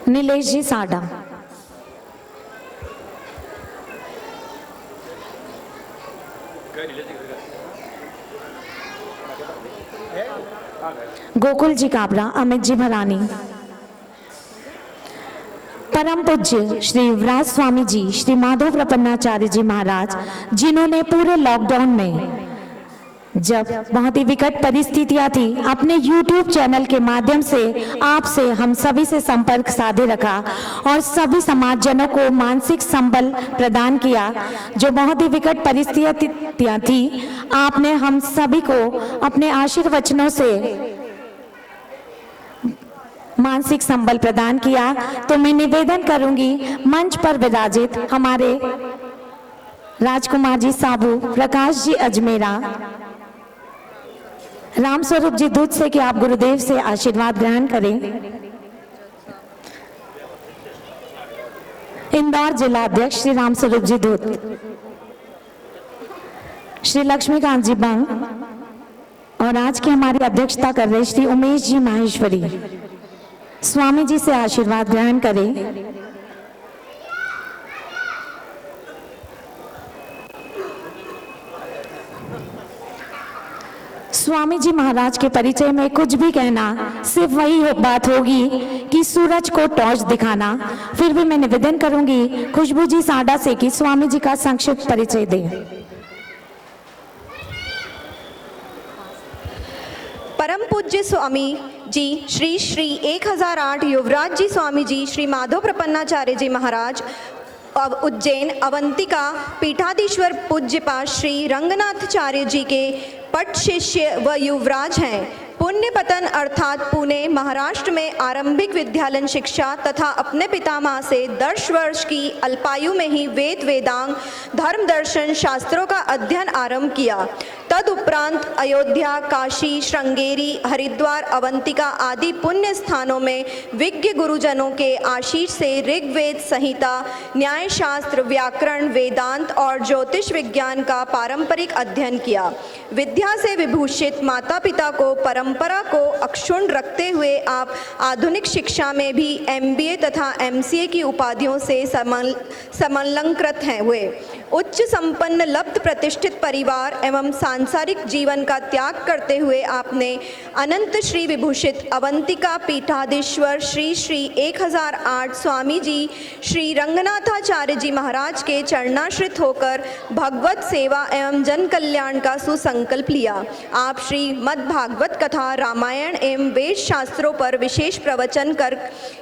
नीलेश जी साडा, गोकुल जी काबरा, अमित जी भरानी, परम पूज्य श्री युवराज स्वामी जी, श्री माधव प्रपन्नाचार्य जी महाराज, जिन्होंने पूरे लॉकडाउन में जब बहुत ही विकट परिस्थितियां थी, अपने YouTube चैनल के माध्यम से आपसे हम सभी से संपर्क साधे रखा और सभी समाजजनों को मानसिक संबल प्रदान किया। जो बहुत ही विकट परिस्थितियां थी, आपने हम सभी को अपने आशीर्वचनों से मानसिक संबल प्रदान किया। तो मैं निवेदन करूंगी मंच पर विराजित हमारे राजकुमार जी साबू, प्रकाश जी अजमेरा, राम स्वरूप जी दूध से कि आप गुरुदेव से आशीर्वाद ग्रहण करें। इंदौर जिला अध्यक्ष श्री राम स्वरूप जी दूध, श्री लक्ष्मीकांत जी बंग और आज की हमारी अध्यक्षता कर रहे श्री उमेश जी माहेश्वरी, स्वामी जी से आशीर्वाद ग्रहण करें। स्वामी जी महाराज के परिचय में कुछ भी कहना सिर्फ वही बात होगी कि सूरज को टॉर्च दिखाना। फिर भी मैं निवेदन करूंगी खुशबू जी साडा से कि स्वामी जी का संक्षिप्त परिचय दें। परम पूज्य स्वामी जी श्री श्री 1008 युवराज जी स्वामी जी श्री माधव प्रपन्नाचार्य जी महाराज उज्जैन अवंतिका पीठाधीश्वर पूज्यपाद श्री रंगनाथाचार्य जी के पट शिष्य व युवराज हैं। पुण्य पतन अर्थात पुणे महाराष्ट्र में आरंभिक विद्यालयन शिक्षा तथा अपने पितामह से 10 वर्ष की अल्पायु में ही वेद वेदांग धर्म दर्शन शास्त्रों का अध्ययन आरंभ किया। तदुपरांत अयोध्या, काशी, श्रृंगेरी, हरिद्वार, अवंतिका आदि पुण्य स्थानों में विज्ञ गुरुजनों के आशीष से ऋग्वेद संहिता, न्याय शास्त्र, व्याकरण, वेदांत और ज्योतिष विज्ञान का पारंपरिक अध्ययन किया। विद्या से विभूषित माता पिता को परंपरा को अक्षुण्ण रखते हुए आप आधुनिक शिक्षा में भी MBA तथा MCA की उपाधियों से समलंकृत हैं हुए। उच्च संपन्न लब्ध प्रतिष्ठित परिवार एवं सांसारिक जीवन का त्याग करते हुए आपने अनंत श्री विभूषित अवंतिका पीठाधीश्वर श्री श्री 1008 स्वामी जी श्री रंगनाथाचार्य जी महाराज के चरणाश्रित होकर भगवत सेवा एवं जन कल्याण का सुसंकल्प लिया। आप श्री मद् भागवत कथा, रामायण एवं वेद शास्त्रों पर विशेष प्रवचन कर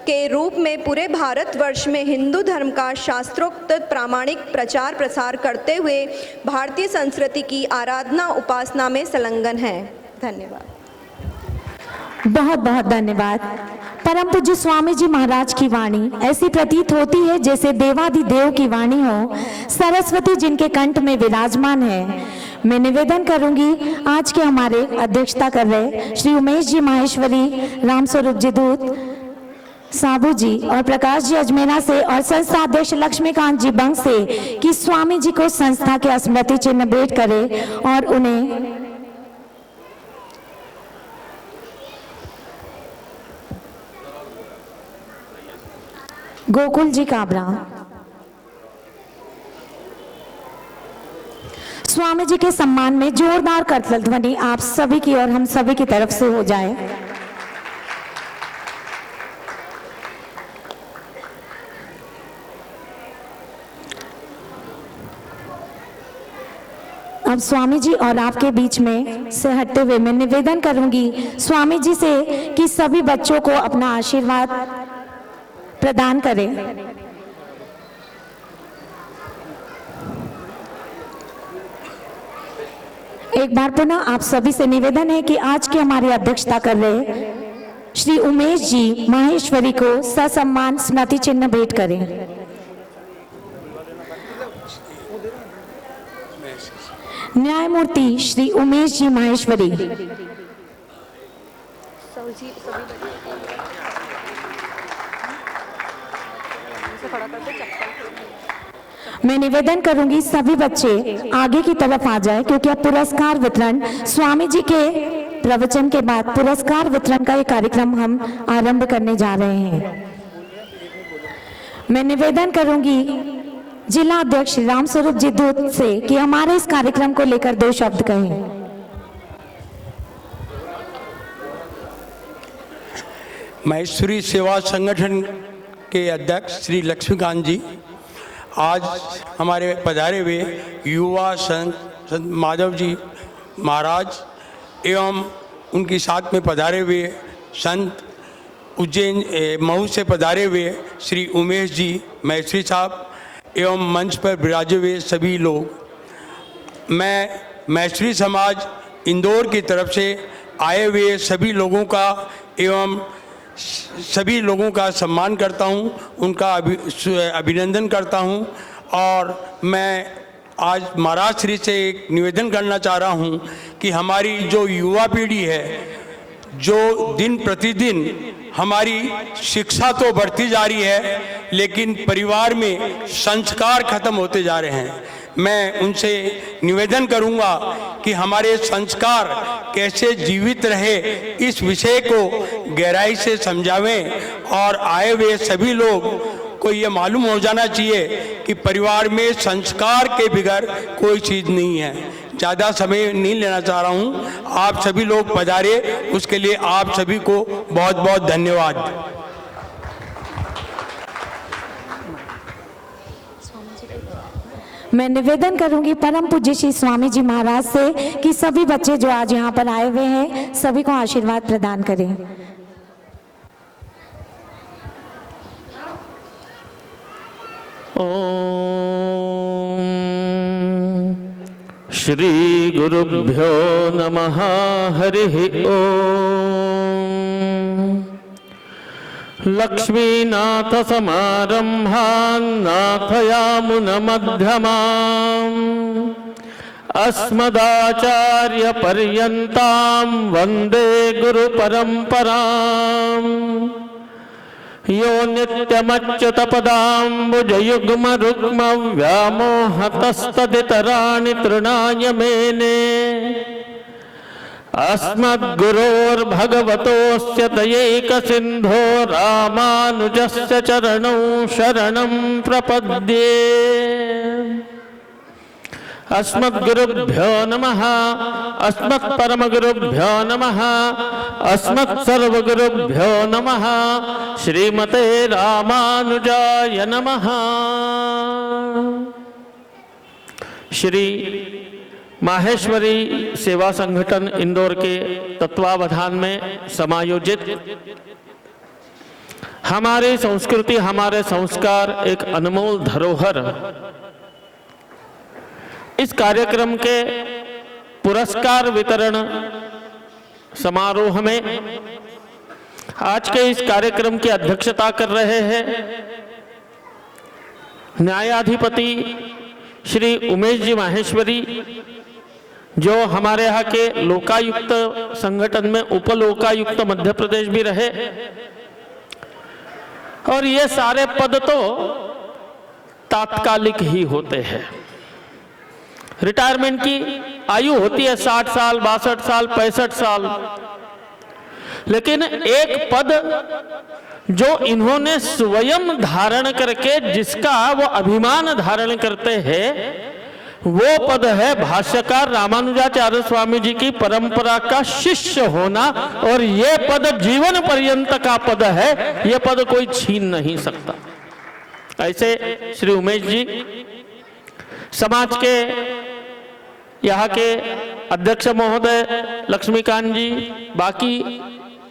के रूप में पूरे भारतवर्ष में हिंदू धर्म का शास्त्रोक्त प्रामाणिक प्रचार प्रसार करते हुए भारतीय संस्कृति की आराधना उपासना में संलग्न हैं। धन्यवाद। बहुत बहुत धन्यवाद। परम पूज्य स्वामी जी महाराज की वाणी ऐसी प्रतीत होती है जैसे देवादिदेव की वाणी हो, सरस्वती जिनके कंठ में विराजमान है। मैं निवेदन करूंगी आज के हमारे अध्यक्षता कर रहे श्री उमेश जी माहेश्वरी, राम स्वरूप जी दूत, साबू जी और प्रकाश जी अजमेरा से और संस्था अध्यक्ष लक्ष्मीकांत जी बंग से कि स्वामी जी को संस्था के स्मृति चिन्ह भेंट करें और उन्हें गोकुल जी काबरा, स्वामी जी के सम्मान में जोरदार करतल ध्वनि आप सभी की और हम सभी की तरफ से हो जाए। अब स्वामी जी और आपके बीच में से हटते हुए मैं निवेदन करूंगी स्वामी जी से कि सभी बच्चों को अपना आशीर्वाद प्रदान करें। एक बार पुनः आप सभी से निवेदन है कि आज की हमारी अध्यक्षता कर रहे श्री उमेश जी माहेश्वरी को ससम्मान स्मृति चिन्ह भेंट करें। न्यायमूर्ति श्री उमेश जी माहेश्वरी, मैं निवेदन करूंगी सभी बच्चे आगे की तरफ आ जाए क्योंकि अब पुरस्कार वितरण स्वामी जी के प्रवचन के बाद पुरस्कार वितरण का ये कार्यक्रम हम आरंभ करने जा रहे हैं। मैं निवेदन करूंगी जिला अध्यक्ष रामस्वरूप जी दूत से कि हमारे इस कार्यक्रम को लेकर 2 शब्द कहें। महेश्वरी सेवा संगठन के अध्यक्ष श्री लक्ष्मीकांत जी, आज हमारे पधारे हुए युवा संत माधव जी महाराज एवं उनके साथ में पधारे हुए संत उज्जैन मऊ से पधारे हुए श्री उमेश जी महेश्वरी साहब एवं मंच पर विराजे हुए सभी लोग, मैं महेश्वरी समाज इंदौर की तरफ से आए हुए सभी लोगों का एवं सभी लोगों का सम्मान करता हूं, उनका अभिनंदन करता हूं। और मैं आज महाराज श्री से एक निवेदन करना चाह रहा हूं कि हमारी जो युवा पीढ़ी है, जो दिन प्रतिदिन हमारी शिक्षा तो बढ़ती जा रही है, लेकिन परिवार में संस्कार खत्म होते जा रहे हैं। मैं उनसे निवेदन करूंगा कि हमारे संस्कार कैसे जीवित रहे, इस विषय को गहराई से समझावें और आए हुए सभी लोग को ये मालूम हो जाना चाहिए कि परिवार में संस्कार के बगैर कोई चीज़ नहीं है। ज़्यादा समय नहीं लेना चाह रहा हूँ, आप सभी लोग पधारे, उसके लिए आप सभी को बहुत बहुत धन्यवाद। मैं निवेदन करूंगी परम पूज्य श्री स्वामी जी महाराज से कि सभी बच्चे जो आज यहाँ पर आए हुए हैं सभी को आशीर्वाद प्रदान करें। ओम श्री गुरुभ्यो नमः। हरिः ओम। लक्ष्मीनाथ समारंभान् नाथयामुनमध्यमाम् अस्मदाचार्य पर्यन्तां वन्दे गुरुपरम्पराम्। यो नित्यमच्युतपदाम्बुजयुग्मरुग्मव्यामोहतस्तदितराणि तृणाय मेने अस्मद्गुरोर्भगवतोऽस्य दयैकसिन्धो रामानुजस्य चरणौ शरणं प्रपद्ये। अस्मद्गुरुभ्यो नमः। अस्मत्परमगुरुभ्यो नमः। अस्मत्सर्वगुरुभ्यो नमः। श्रीमते रामानुजाय नमः। श्री माहेश्वरी सेवा संगठन इंदौर के तत्वावधान में समायोजित हमारी संस्कृति हमारे संस्कार एक अनमोल धरोहर, इस कार्यक्रम के पुरस्कार वितरण समारोह में आज के इस कार्यक्रम की अध्यक्षता कर रहे हैं न्यायाधिपति श्री उमेश जी माहेश्वरी, जो हमारे यहाँ के लोकायुक्त संगठन में उपलोकायुक्त मध्य प्रदेश भी रहे। और ये सारे पद तो तात्कालिक ही होते हैं। रिटायरमेंट की आयु होती है 60 साल, 62 साल, 65 साल, लेकिन एक पद जो इन्होंने स्वयं धारण करके जिसका वो अभिमान धारण करते हैं, वो पद है भाष्यकार रामानुजाचार्य स्वामी जी की परंपरा का शिष्य होना। और ये पद जीवन पर्यंत का पद है, ये पद कोई छीन नहीं सकता। ऐसे श्री उमेश जी समाज के यहाँ के अध्यक्ष महोदय लक्ष्मीकांत जी, बाकी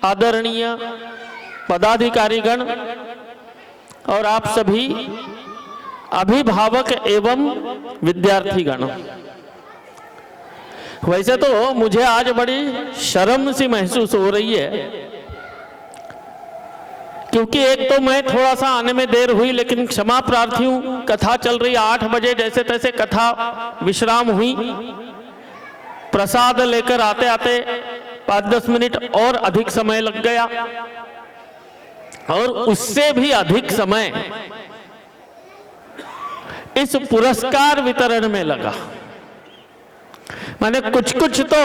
आदरणीय पदाधिकारीगण और आप सभी अभिभावक एवं विद्यार्थीगण, वैसे तो मुझे आज बड़ी शर्म सी महसूस हो रही है, क्योंकि एक तो मैं थोड़ा सा आने में देर हुई, लेकिन क्षमा प्रार्थी हूं। कथा चल रही 8 बजे, जैसे तैसे कथा विश्राम हुई। प्रसाद लेकर आते आते 5-10 मिनट और अधिक समय लग गया, और उससे भी अधिक समय इस पुरस्कार वितरण में लगा। माने कुछ तो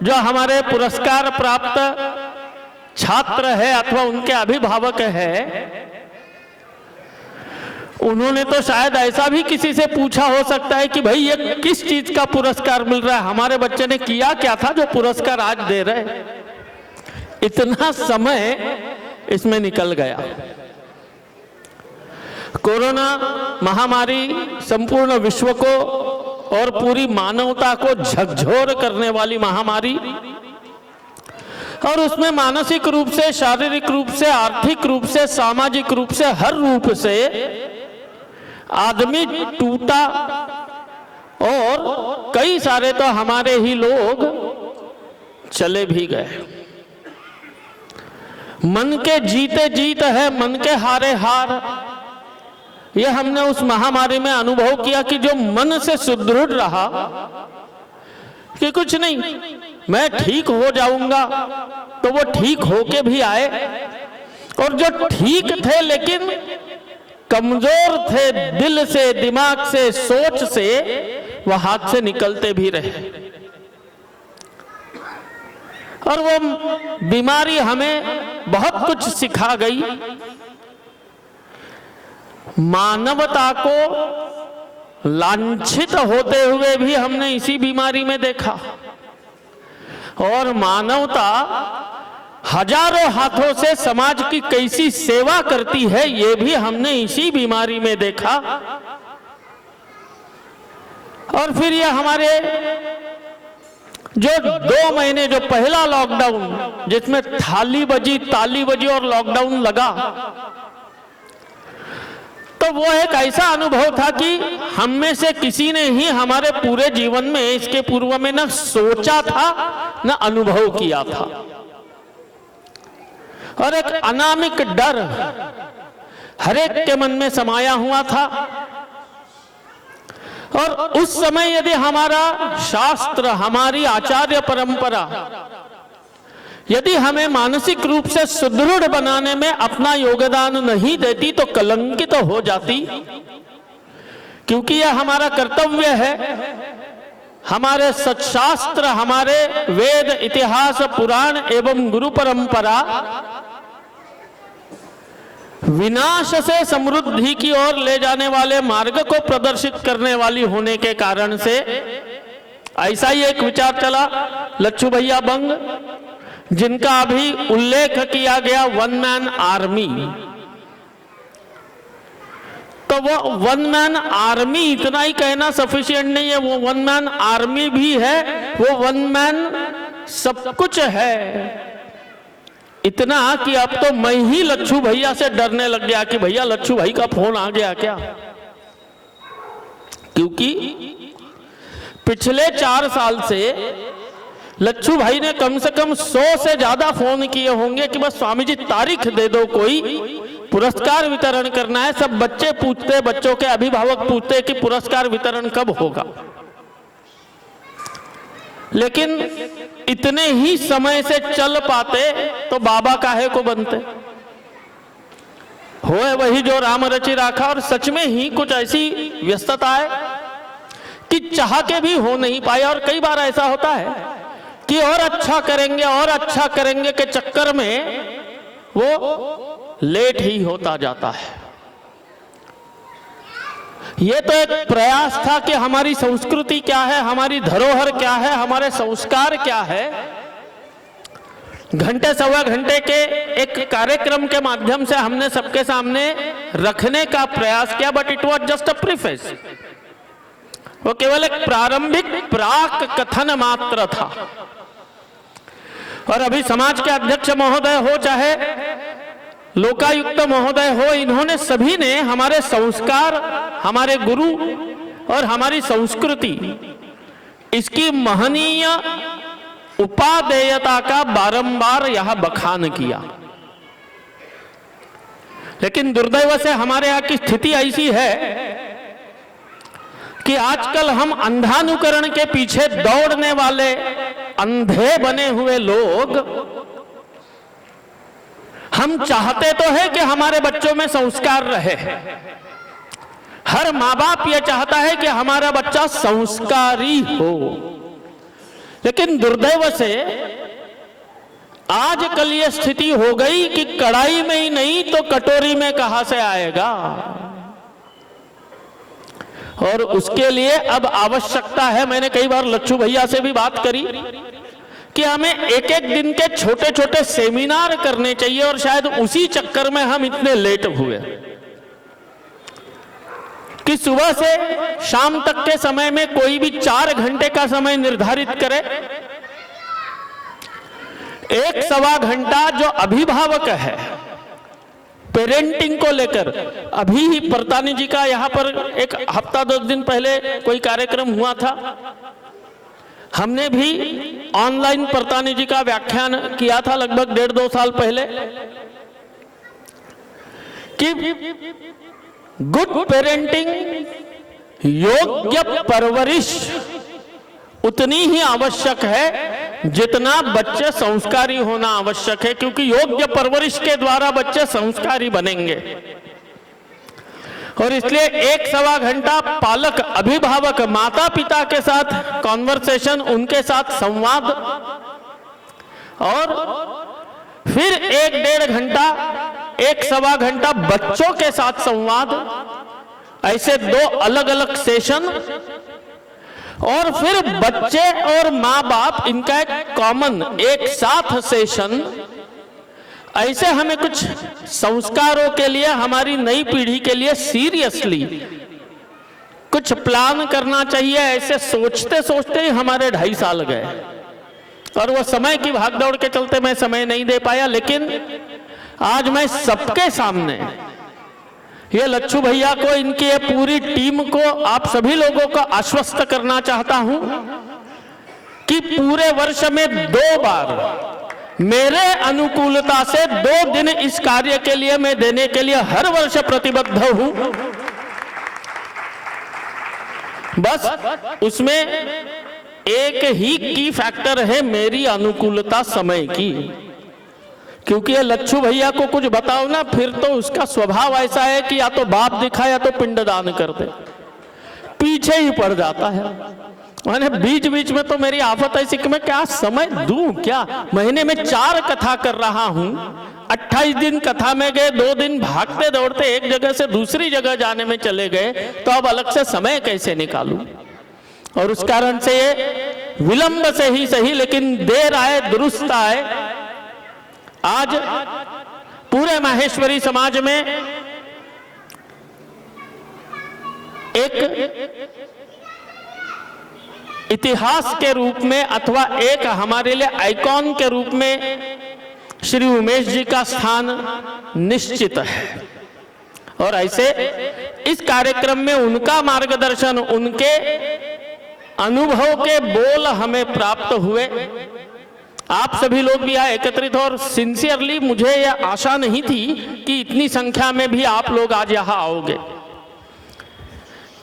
जो हमारे पुरस्कार प्राप्त छात्र है अथवा उनके अभिभावक है, उन्होंने तो शायद ऐसा भी किसी से पूछा हो सकता है कि भाई ये किस चीज का पुरस्कार मिल रहा है, हमारे बच्चे ने किया क्या था जो पुरस्कार आज दे रहे। इतना समय इसमें निकल गया। कोरोना महामारी संपूर्ण विश्व को और पूरी मानवता को झकझोर करने वाली महामारी, और उसमें मानसिक रूप से, शारीरिक रूप से, आर्थिक रूप से, सामाजिक रूप से, हर रूप से आदमी टूटा, और कई सारे तो हमारे ही लोग चले भी गए। मन के जीते जीत है, मन के हारे हार। यह हमने उस महामारी में अनुभव किया कि जो मन से सुदृढ़ रहा कि कुछ नहीं, मैं ठीक हो जाऊंगा, तो वो ठीक होके भी आए, और जो ठीक थे लेकिन कमजोर थे दिल से, दिमाग से, सोच से, वह हाथ से निकलते भी रहे। और वो बीमारी हमें बहुत कुछ सिखा गई। मानवता को लांछित होते हुए भी हमने इसी बीमारी में देखा, और मानवता हजारों हाथों से समाज की कैसी सेवा करती है ये भी हमने इसी बीमारी में देखा। और फिर ये हमारे जो 2 महीने, जो पहला लॉकडाउन जिसमें थाली बजी, ताली बजी और लॉकडाउन लगा, तो वो एक ऐसा अनुभव था कि हम में से किसी ने ही हमारे पूरे जीवन में इसके पूर्व में न सोचा था न अनुभव किया था। और एक अनामिक डर हर एक के मन में समाया हुआ था। और उस समय यदि हमारा शास्त्र, हमारी आचार्य परंपरा यदि हमें मानसिक रूप से सुदृढ़ बनाने में अपना योगदान नहीं देती तो कलंकित हो जाती, क्योंकि यह हमारा कर्तव्य है। हमारे सत्शास्त्र, हमारे वेद, इतिहास, पुराण एवं गुरु परंपरा विनाश से समृद्धि की ओर ले जाने वाले मार्ग को प्रदर्शित करने वाली होने के कारण से ऐसा ही एक विचार चला। लच्छू भैया बंग, जिनका अभी उल्लेख किया गया, 1 मैन आर्मी, तो वो 1 मैन आर्मी इतना ही कहना सफिशिएंट नहीं है, वो 1 मैन आर्मी भी है, वो 1 मैन सब कुछ है। इतना कि अब तो मैं ही लच्छू भैया से डरने लग गया कि भैया लच्छू भाई का फोन आ गया क्या, क्योंकि पिछले 4 साल से लच्छू भाई ने कम से कम 100 से ज्यादा फोन किए होंगे कि बस स्वामी जी तारीख दे दो, कोई पुरस्कार वितरण करना है। सब बच्चे पूछते, बच्चों के अभिभावक पूछते कि पुरस्कार वितरण कब होगा। लेकिन इतने ही समय से चल पाते तो बाबा काहे को बनते। होए वही जो राम रचि राखा, और सच में ही कुछ ऐसी व्यस्तता है कि चाह के भी हो नहीं पाए। और कई बार ऐसा होता है कि और अच्छा करेंगे और अच्छा करेंगे के चक्कर में वो लेट ही होता जाता है। ये तो एक प्रयास था कि हमारी संस्कृति क्या है, हमारी धरोहर क्या है, हमारे संस्कार क्या है। घंटे सवा घंटे के एक कार्यक्रम के माध्यम से हमने सबके सामने रखने का प्रयास किया, but it was just a preface. वो केवल एक प्रारंभिक प्राक कथन मात्र था। और अभी समाज के अध्यक्ष महोदय हो, चाहे लोकायुक्त महोदय हो, इन्होंने सभी ने हमारे संस्कार, हमारे गुरु और हमारी संस्कृति, इसकी महनीय उपादेयता का बारंबार यह बखान किया। लेकिन दुर्दैव से हमारे यहाँ की स्थिति ऐसी है कि आजकल हम अंधानुकरण के पीछे दौड़ने वाले अंधे बने हुए लोग, हम चाहते तो है कि हमारे बच्चों में संस्कार रहे। हर माँ बाप यह चाहता है कि हमारा बच्चा संस्कारी हो, लेकिन दुर्दैव से आजकल ये स्थिति हो गई कि कढ़ाई में ही नहीं तो कटोरी में कहां से आएगा। और उसके लिए अब आवश्यकता है, मैंने कई बार लच्छू भैया से भी बात करी कि हमें एक एक दिन के छोटे छोटे सेमिनार करने चाहिए, और शायद उसी चक्कर में हम इतने लेट हुए कि सुबह से शाम तक के समय में कोई भी 4 घंटे का समय निर्धारित करे। 1-1.25 घंटा जो अभिभावक है पेरेंटिंग को लेकर, अभी ही परतानी जी का यहाँ पर एक हफ्ता 10 दिन पहले कोई कार्यक्रम हुआ था, हमने भी ऑनलाइन परतानी जी का व्याख्यान किया था लगभग 1.5-2 साल पहले कि गुड पेरेंटिंग, योग्य परवरिश उतनी ही आवश्यक है जितना बच्चे संस्कारी होना आवश्यक है, क्योंकि योग्य परवरिश के द्वारा बच्चे संस्कारी बनेंगे। और इसलिए 1-1.25 घंटा पालक, अभिभावक, माता पिता के साथ कॉन्वर्सेशन, उनके साथ संवाद, और फिर 1-1.5 घंटा 1-1.25 घंटा बच्चों के साथ संवाद, ऐसे 2 अलग अलग सेशन, और फिर बच्चे और माँ बाप इनका एक कॉमन एक साथ सेशन। ऐसे हमें कुछ संस्कारों के लिए, हमारी नई पीढ़ी के लिए सीरियसली कुछ प्लान करना चाहिए। ऐसे सोचते सोचते ही हमारे 2.5 साल गए, और वो समय की भागदौड़ के चलते मैं समय नहीं दे पाया। लेकिन आज मैं सबके सामने ये लच्छू भैया को, इनकी ये पूरी टीम को, आप सभी लोगों को आश्वस्त करना चाहता हूं कि पूरे वर्ष में 2 बार मेरे अनुकूलता से 2 दिन इस कार्य के लिए मैं देने के लिए हर वर्ष प्रतिबद्ध हूं। बस उसमें एक ही की फैक्टर है, मेरी अनुकूलता समय की। क्योंकि ये लच्छू भैया को कुछ बताओ ना, फिर तो उसका स्वभाव ऐसा है कि या तो बाप दिखा या तो पिंडदान कर दे, पीछे ही पड़ जाता है। मैंने बीच बीच में तो मेरी आफत ऐसी कि मैं क्या समय दूं, क्या महीने में 4 कथा कर रहा हूं, 28 दिन कथा में गए, 2 दिन भागते दौड़ते एक जगह से दूसरी जगह जाने में चले गए, तो अब अलग से समय कैसे निकालूं। और उस कारण से ये विलंब से ही सही, लेकिन देर आए दुरुस्त आए। आज पूरे माहेश्वरी समाज में एक इतिहास के रूप में, अथवा एक हमारे लिए आइकॉन के रूप में श्री उमेश जी का स्थान निश्चित है। और ऐसे इस कार्यक्रम में उनका मार्गदर्शन, उनके अनुभव के बोल हमें प्राप्त हुए। आप सभी लोग भी यहाँ एकत्रित हो, और सिंसियरली मुझे यह आशा नहीं थी कि इतनी संख्या में भी आप लोग आज यहाँ आओगे,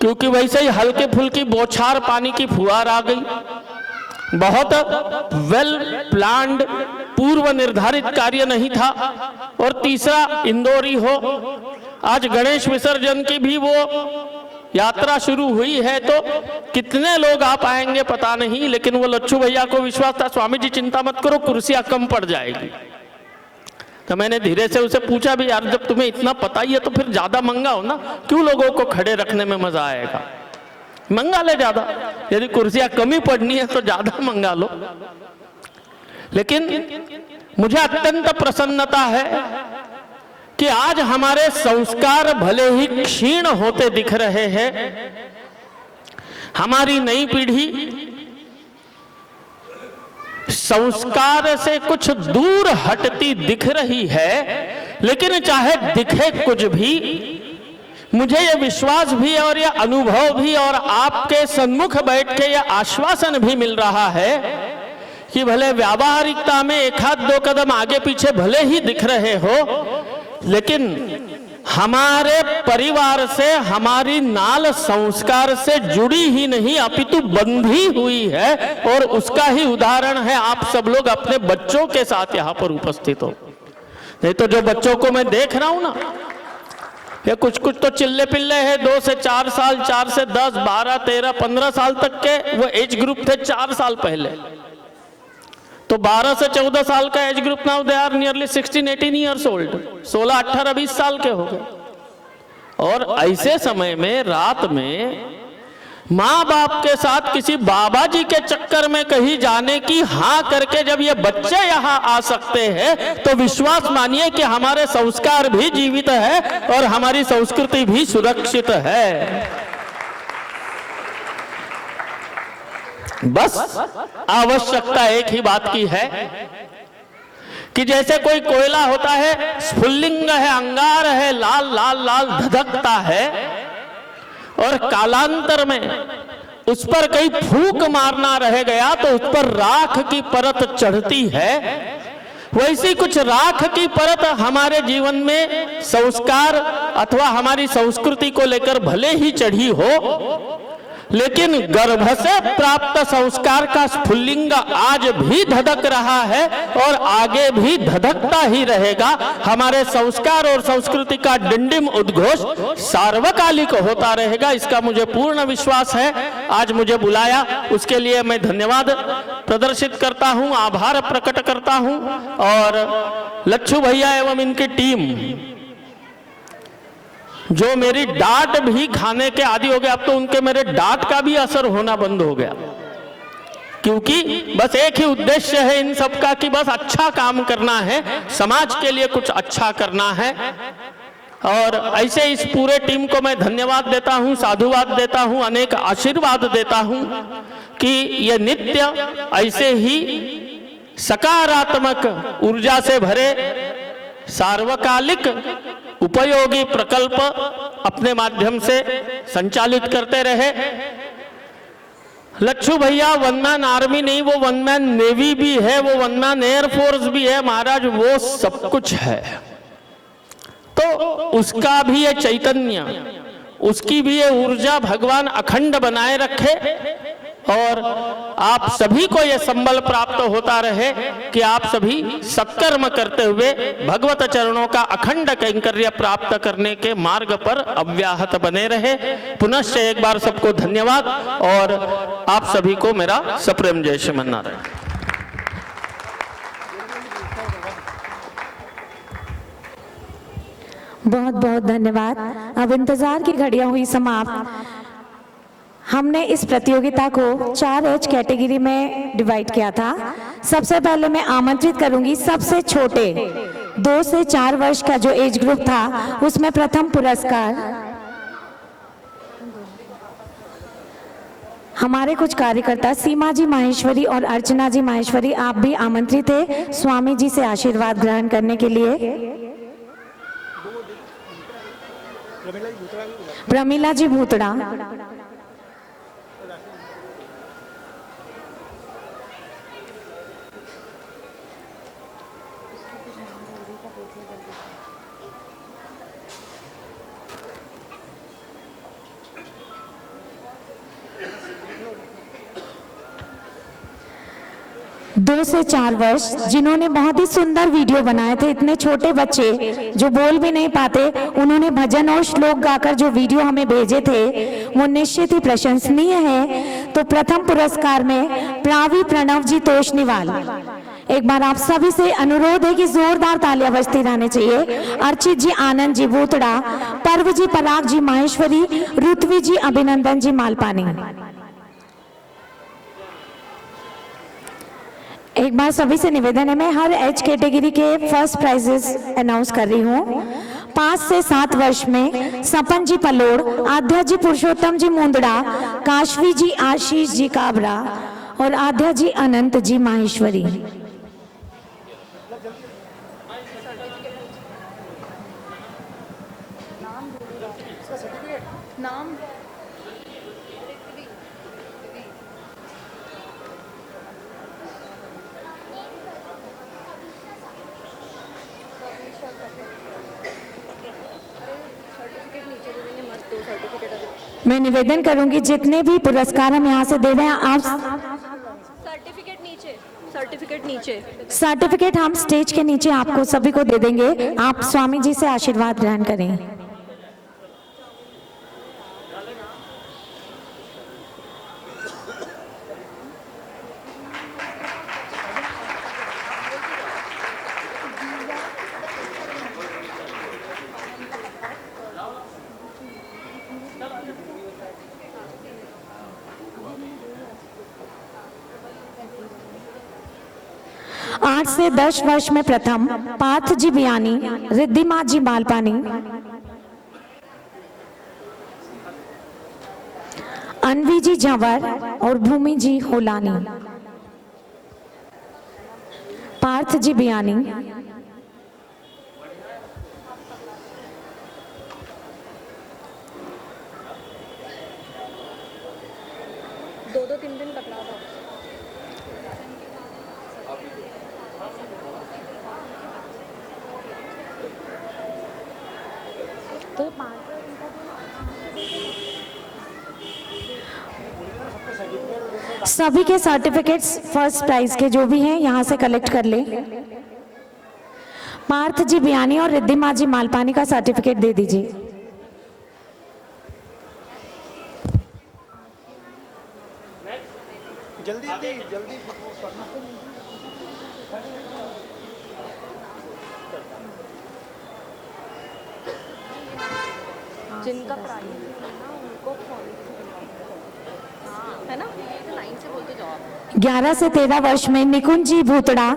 क्योंकि वैसे ही हल्के फुल्की बौछार पानी की फुहार आ गई। बहुत वेल प्लान्ड, पूर्व निर्धारित कार्य नहीं था। और तीसरा, इंदौरी हो, आज गणेश विसर्जन की भी वो यात्रा शुरू हुई है, तो कितने लोग आप आएंगे पता नहीं। लेकिन वो लच्छू भैया को विश्वास था, स्वामी जी चिंता मत करो, कुर्सियां कम पड़ जाएगी। तो मैंने धीरे से उसे पूछा भी, यार जब तुम्हें इतना पता ही है तो फिर ज्यादा मंगाओ ना, क्यों लोगों को खड़े रखने में मजा आएगा, मंगा ले ज्यादा। यदि कुर्सियां कमी पड़नी है तो ज्यादा मंगा लो। लेकिन मुझे अत्यंत प्रसन्नता है कि आज हमारे संस्कार भले ही क्षीण होते दिख रहे हैं, हमारी नई पीढ़ी संस्कार से कुछ दूर हटती दिख रही है। लेकिन चाहे दिखे कुछ भी, मुझे यह विश्वास भी और यह अनुभव भी और आपके सन्मुख बैठ के यह आश्वासन भी मिल रहा है कि भले व्यावहारिकता में 1-2 कदम आगे पीछे भले ही दिख रहे हो, लेकिन हमारे परिवार से हमारी नाल संस्कार से जुड़ी ही नहीं अपितु बंधी हुई है। और उसका ही उदाहरण है आप सब लोग अपने बच्चों के साथ यहाँ पर उपस्थित हो। नहीं तो जो बच्चों को मैं देख रहा हूं ना, ये कुछ कुछ तो चिल्ले पिल्ले हैं, 2 से 4 साल, 4 से 10, 12, 13, 15 साल तक के वो एज ग्रुप थे 4 साल पहले। तो 12 से 14 साल का age group, now they are nearly 16-18 years old, 16, 18, 20 साल के हो गए। और ऐसे समय में रात में माँ बाप के साथ किसी बाबा जी के चक्कर में कहीं जाने की हाँ करके जब ये बच्चे यहाँ आ सकते हैं तो विश्वास मानिए कि हमारे संस्कार भी जीवित है और हमारी संस्कृति भी सुरक्षित है। बस आवश्यकता एक ही बात की है कि जैसे कोई कोयला होता है, स्फुल्लिंग है, अंगार है, लाल लाल लाल धधकता है और कालांतर में उस पर कहीं फूंक मारना रह गया तो उस पर राख की परत चढ़ती है। वैसी कुछ राख की परत हमारे जीवन में संस्कार अथवा हमारी संस्कृति को लेकर भले ही चढ़ी हो, लेकिन गर्भ से प्राप्त संस्कार का स्फुल्लिंग आज भी धधक रहा है और आगे भी धधकता ही रहेगा। हमारे संस्कार और संस्कृति का डिंडिम उद्घोष सार्वकालिक होता रहेगा, इसका मुझे पूर्ण विश्वास है। आज मुझे बुलाया उसके लिए मैं धन्यवाद प्रदर्शित करता हूं, आभार प्रकट करता हूं। और लच्छू भैया एवं इनकी टीम जो मेरी डांट भी खाने के आदी हो गए, अब तो उनके मेरे डांट का भी असर होना बंद हो गया, क्योंकि बस एक ही उद्देश्य है इन सबका कि बस अच्छा काम करना है, समाज के लिए कुछ अच्छा करना है। और ऐसे इस पूरे टीम को मैं धन्यवाद देता हूं, साधुवाद देता हूं, अनेक आशीर्वाद देता हूं कि ये नित्य ऐसे ही सकारात्मक ऊर्जा से भरे सार्वकालिक उपयोगी प्रकल्प अपने माध्यम से संचालित करते रहे। लच्छू भैया वन मैन आर्मी नहीं, वो वन मैन नेवी भी है, वो वन मैन एयरफोर्स भी है महाराज, वो सब कुछ है। तो उसका भी ये चैतन्य, उसकी भी ये ऊर्जा भगवान अखंड बनाए रखे और आप सभी को यह संबल प्राप्त होता रहे कि आप सभी सत्कर्म करते हुए भगवत चरणों का अखंड कैंकर्य प्राप्त करने के मार्ग पर अव्याहत बने रहे। पुनश्च एक बार सबको धन्यवाद और आप सभी को मेरा सप्रेम जय श्रीमन्नारायण। बहुत बहुत धन्यवाद। अब इंतजार की घड़ियां हुई समाप्त। हमने इस प्रतियोगिता को 4H कैटेगरी में डिवाइड किया था। सबसे पहले मैं आमंत्रित करूंगी सबसे छोटे 2 से 4 वर्ष का जो एज ग्रुप था, उसमें प्रथम पुरस्कार हमारे कुछ कार्यकर्ता सीमा जी माहेश्वरी और अर्चना जी माहेश्वरी, आप भी आमंत्रित थे स्वामी जी से आशीर्वाद ग्रहण करने के लिए। प्रमिला जी भूतड़ा, दो से 4 वर्ष जिन्होंने बहुत ही सुंदर वीडियो बनाए थे। इतने छोटे बच्चे जो बोल भी नहीं पाते, उन्होंने भजन और श्लोक गाकर जो वीडियो हमें भेजे थे वो निश्चित ही प्रशंसनीय है। तो प्रथम पुरस्कार में प्रावी प्रणव जी तोषनीवाल, एक बार आप सभी से अनुरोध है कि जोरदार तालियां बजती रहनी चाहिए। अर्चित जी आनंद जी बूतड़ा, पर्व जी पराग जी माहेश्वरी, ऋत्वी जी अभिनंदन जी मालपानी। एक बार सभी से निवेदन है, मैं हर एज कैटेगरी के फर्स्ट प्राइजेस अनाउंस कर रही हूँ। 5 से 7 वर्ष में सपन जी पलोड़, आध्या जी पुरुषोत्तम जी मुंदड़ा, काशवी जी आशीष जी काबरा और आध्या जी अनंत जी माहेश्वरी। नाम मैं निवेदन करूंगी जितने भी पुरस्कार हम यहाँ से दे रहे हैं, आप सर्टिफिकेट हम स्टेज के नीचे आपको सभी को दे देंगे। आप स्वामी जी से आशीर्वाद ग्रहण करें। 8 से 10 वर्ष में प्रथम पार्थ जी बियानी, रिद्धिमा जी मालपानी, अनवी जी झंवर और भूमि जी होलानी। पार्थ जी बियानी, दो तीन दिन पकड़ा था। सभी के सर्टिफिकेट्स फर्स्ट प्राइज के जो भी हैं यहाँ से कलेक्ट कर ले। पार्थ जी बियानी और रिद्धिमा जी मालपानी का सर्टिफिकेट दे दीजिए। जिनका प्राइस उनको है ना, लाइन से बोलते जाओ आप। 11 से 13 वर्ष में निकुंज जी भूतड़ा,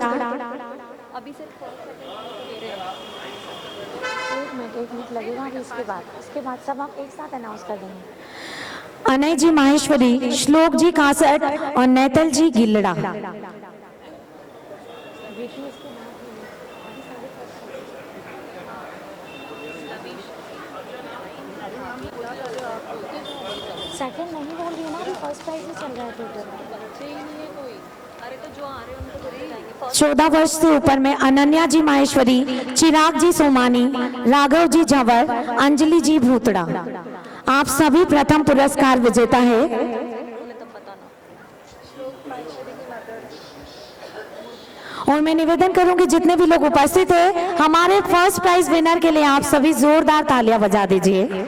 अभी से एक मिनट लगेगा, इसके बाद सब आप एक साथ अनाउंस कर देंगे। अनय जी माहेश्वरी, श्लोक जी कासट और नैतल जी गिल्लड़ा। सेकंड नहीं बोल रही है ना, अभी फर्स्ट प्राइज में चल रहा है टोटल। 14 वर्ष से ऊपर में अनन्या जी माहेश्वरी, चिराग जी सोमानी, राघव जी झंवर, अंजलि जी भूतड़ा। आप सभी प्रथम पुरस्कार विजेता है। और मैं निवेदन करूंगी जितने भी लोग उपस्थित हैं, हमारे फर्स्ट प्राइज विनर के लिए आप सभी जोरदार तालियां बजा दीजिए।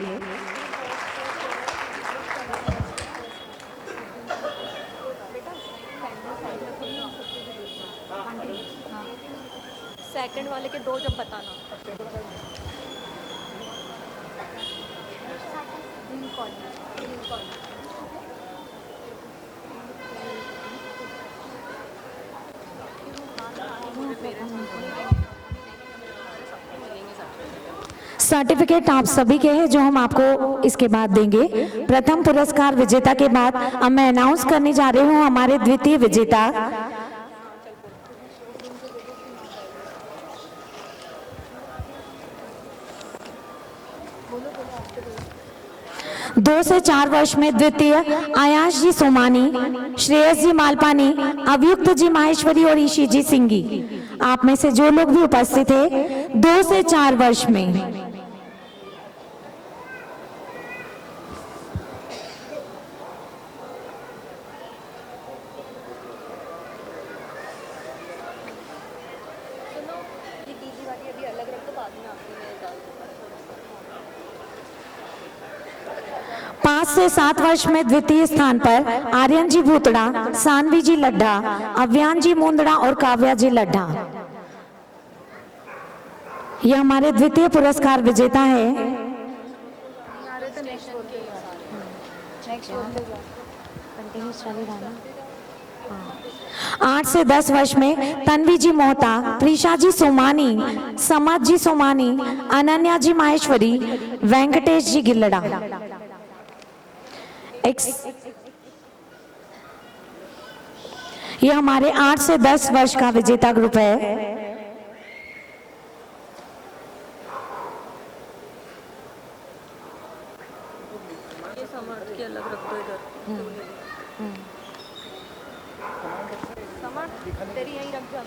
सेकंड वाले के 2 जब बताना। सर्टिफिकेट आप सभी के हैं जो हम आपको इसके बाद देंगे। प्रथम पुरस्कार विजेता के बाद अब मैं अनाउंस करने जा रही हूं हमारे द्वितीय विजेता। 2 से 4 वर्ष में द्वितीय आयाश जी सोमानी, श्रेयस जी मालपानी, अभियुक्त जी माहेश्वरी और ईशी जी सिंगी। आप में से जो लोग भी उपस्थित हैं 2 से 4 वर्ष में। पाँच से 7 वर्ष में द्वितीय स्थान पर आर्यन जी भूतड़ा, सानवी जी लड्ढा, अव्यान जी मुंदड़ा और काव्या जी लड्ढा। ये हमारे द्वितीय पुरस्कार विजेता है। 8 से 10 वर्ष में तन्वी जी मोहता, प्रीशा जी सोमानी, समत जी सोमानी, अनन्या जी माहेश्वरी, वेंकटेश जी गिल्लड़ा। ये हमारे 8 से 10 वर्ष का विजेता ग्रुप है। ये समर्थ की अलग रख दो इधर। समर्थ तेरी यहीं रख जा।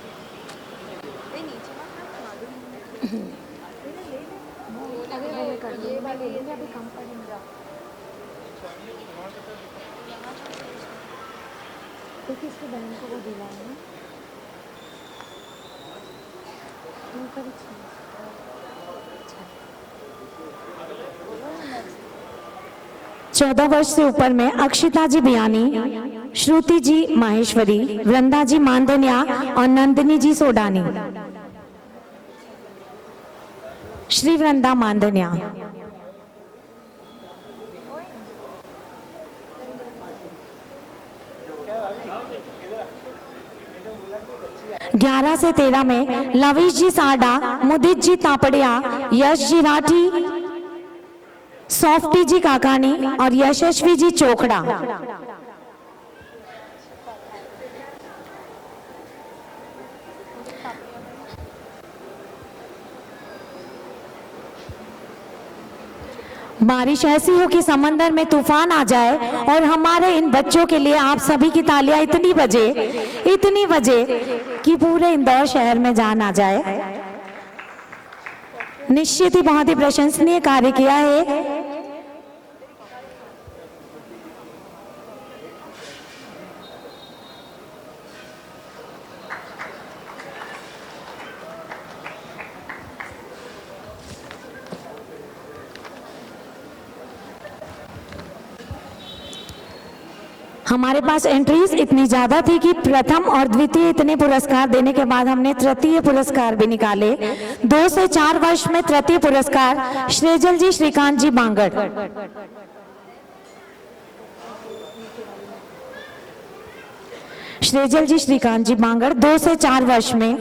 ये नीचे मत कर, ये वाले अभी कम पड़ेगा। क्योंकि इसकी बहन को वो दिला है ना। 14 वर्ष से ऊपर में अक्षिता जी बियानी, श्रुति जी माहेश्वरी, वृंदा जी मानधनिया और नंदिनी जी सोडानी। श्री वृंदा मानधनिया। 11 से 13 में लवीश जी साडा, मुदित जी तापड़िया, यश जी राठी, सॉफ्टी जी काकानी और यशस्वी जी चोखड़ा। बारिश ऐसी हो कि समंदर में तूफान आ जाए और हमारे इन बच्चों के लिए आप सभी की तालियां इतनी बजे कि पूरे इंदौर शहर में जान आ जाए। निश्चित ही बहुत ही प्रशंसनीय कार्य किया है। हमारे पास एंट्रीज इतनी ज्यादा थी कि प्रथम और द्वितीय इतने पुरस्कार देने के बाद हमने तृतीय पुरस्कार भी निकाले। 2 से 4 वर्ष में तृतीय पुरस्कार श्रेजल जी श्रीकांत जी बांगड़। श्रेजल जी श्रीकांत जी बांगड़ 2 से 4 वर्ष में।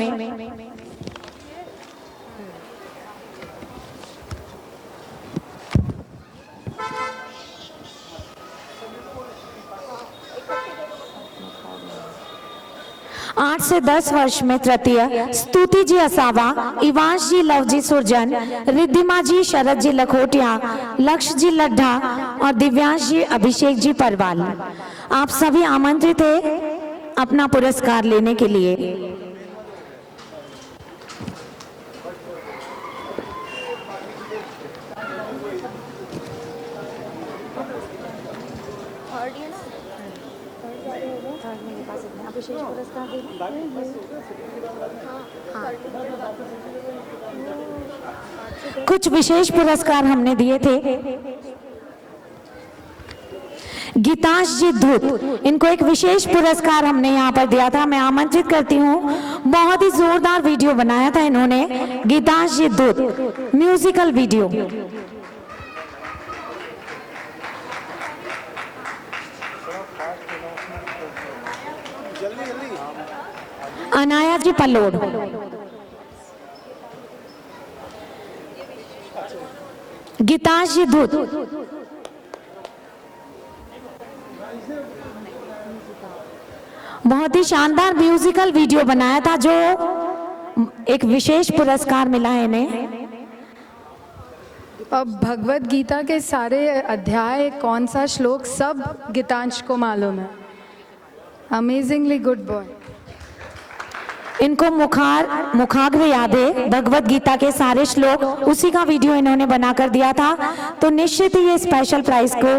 आठ से 10 वर्ष में तृतीय स्तुति जी असावा, इवांश जी लवजी सुरजन, रिद्धिमा जी शरद जी लखोटिया, लक्ष्य जी लड्ढा और दिव्यांश जी अभिषेक जी परवाल। आप सभी आमंत्रित हैं अपना पुरस्कार लेने के लिए। कुछ विशेष पुरस्कार हमने दिए थे। गीतांश जी धूत, इनको एक विशेष पुरस्कार हमने यहाँ पर दिया था। मैं आमंत्रित करती हूँ, बहुत ही जोरदार वीडियो बनाया था इन्होंने। गीतांश जी धूत म्यूजिकल वीडियो। अनाया जी पल्लोड, गीतांश जी धूत, बहुत ही शानदार म्यूजिकल वीडियो बनाया था जो एक विशेष पुरस्कार मिला है इन्हें। अब भगवत गीता के सारे अध्याय, कौन सा श्लोक, सब गीतांश को मालूम है। Amazingly good boy. इनको मुखाग्र याद है, भगवत गीता के सारे श्लोक, उसी का वीडियो इन्होंने बनाकर दिया था। तो निश्चित ही ये स्पेशल प्राइज को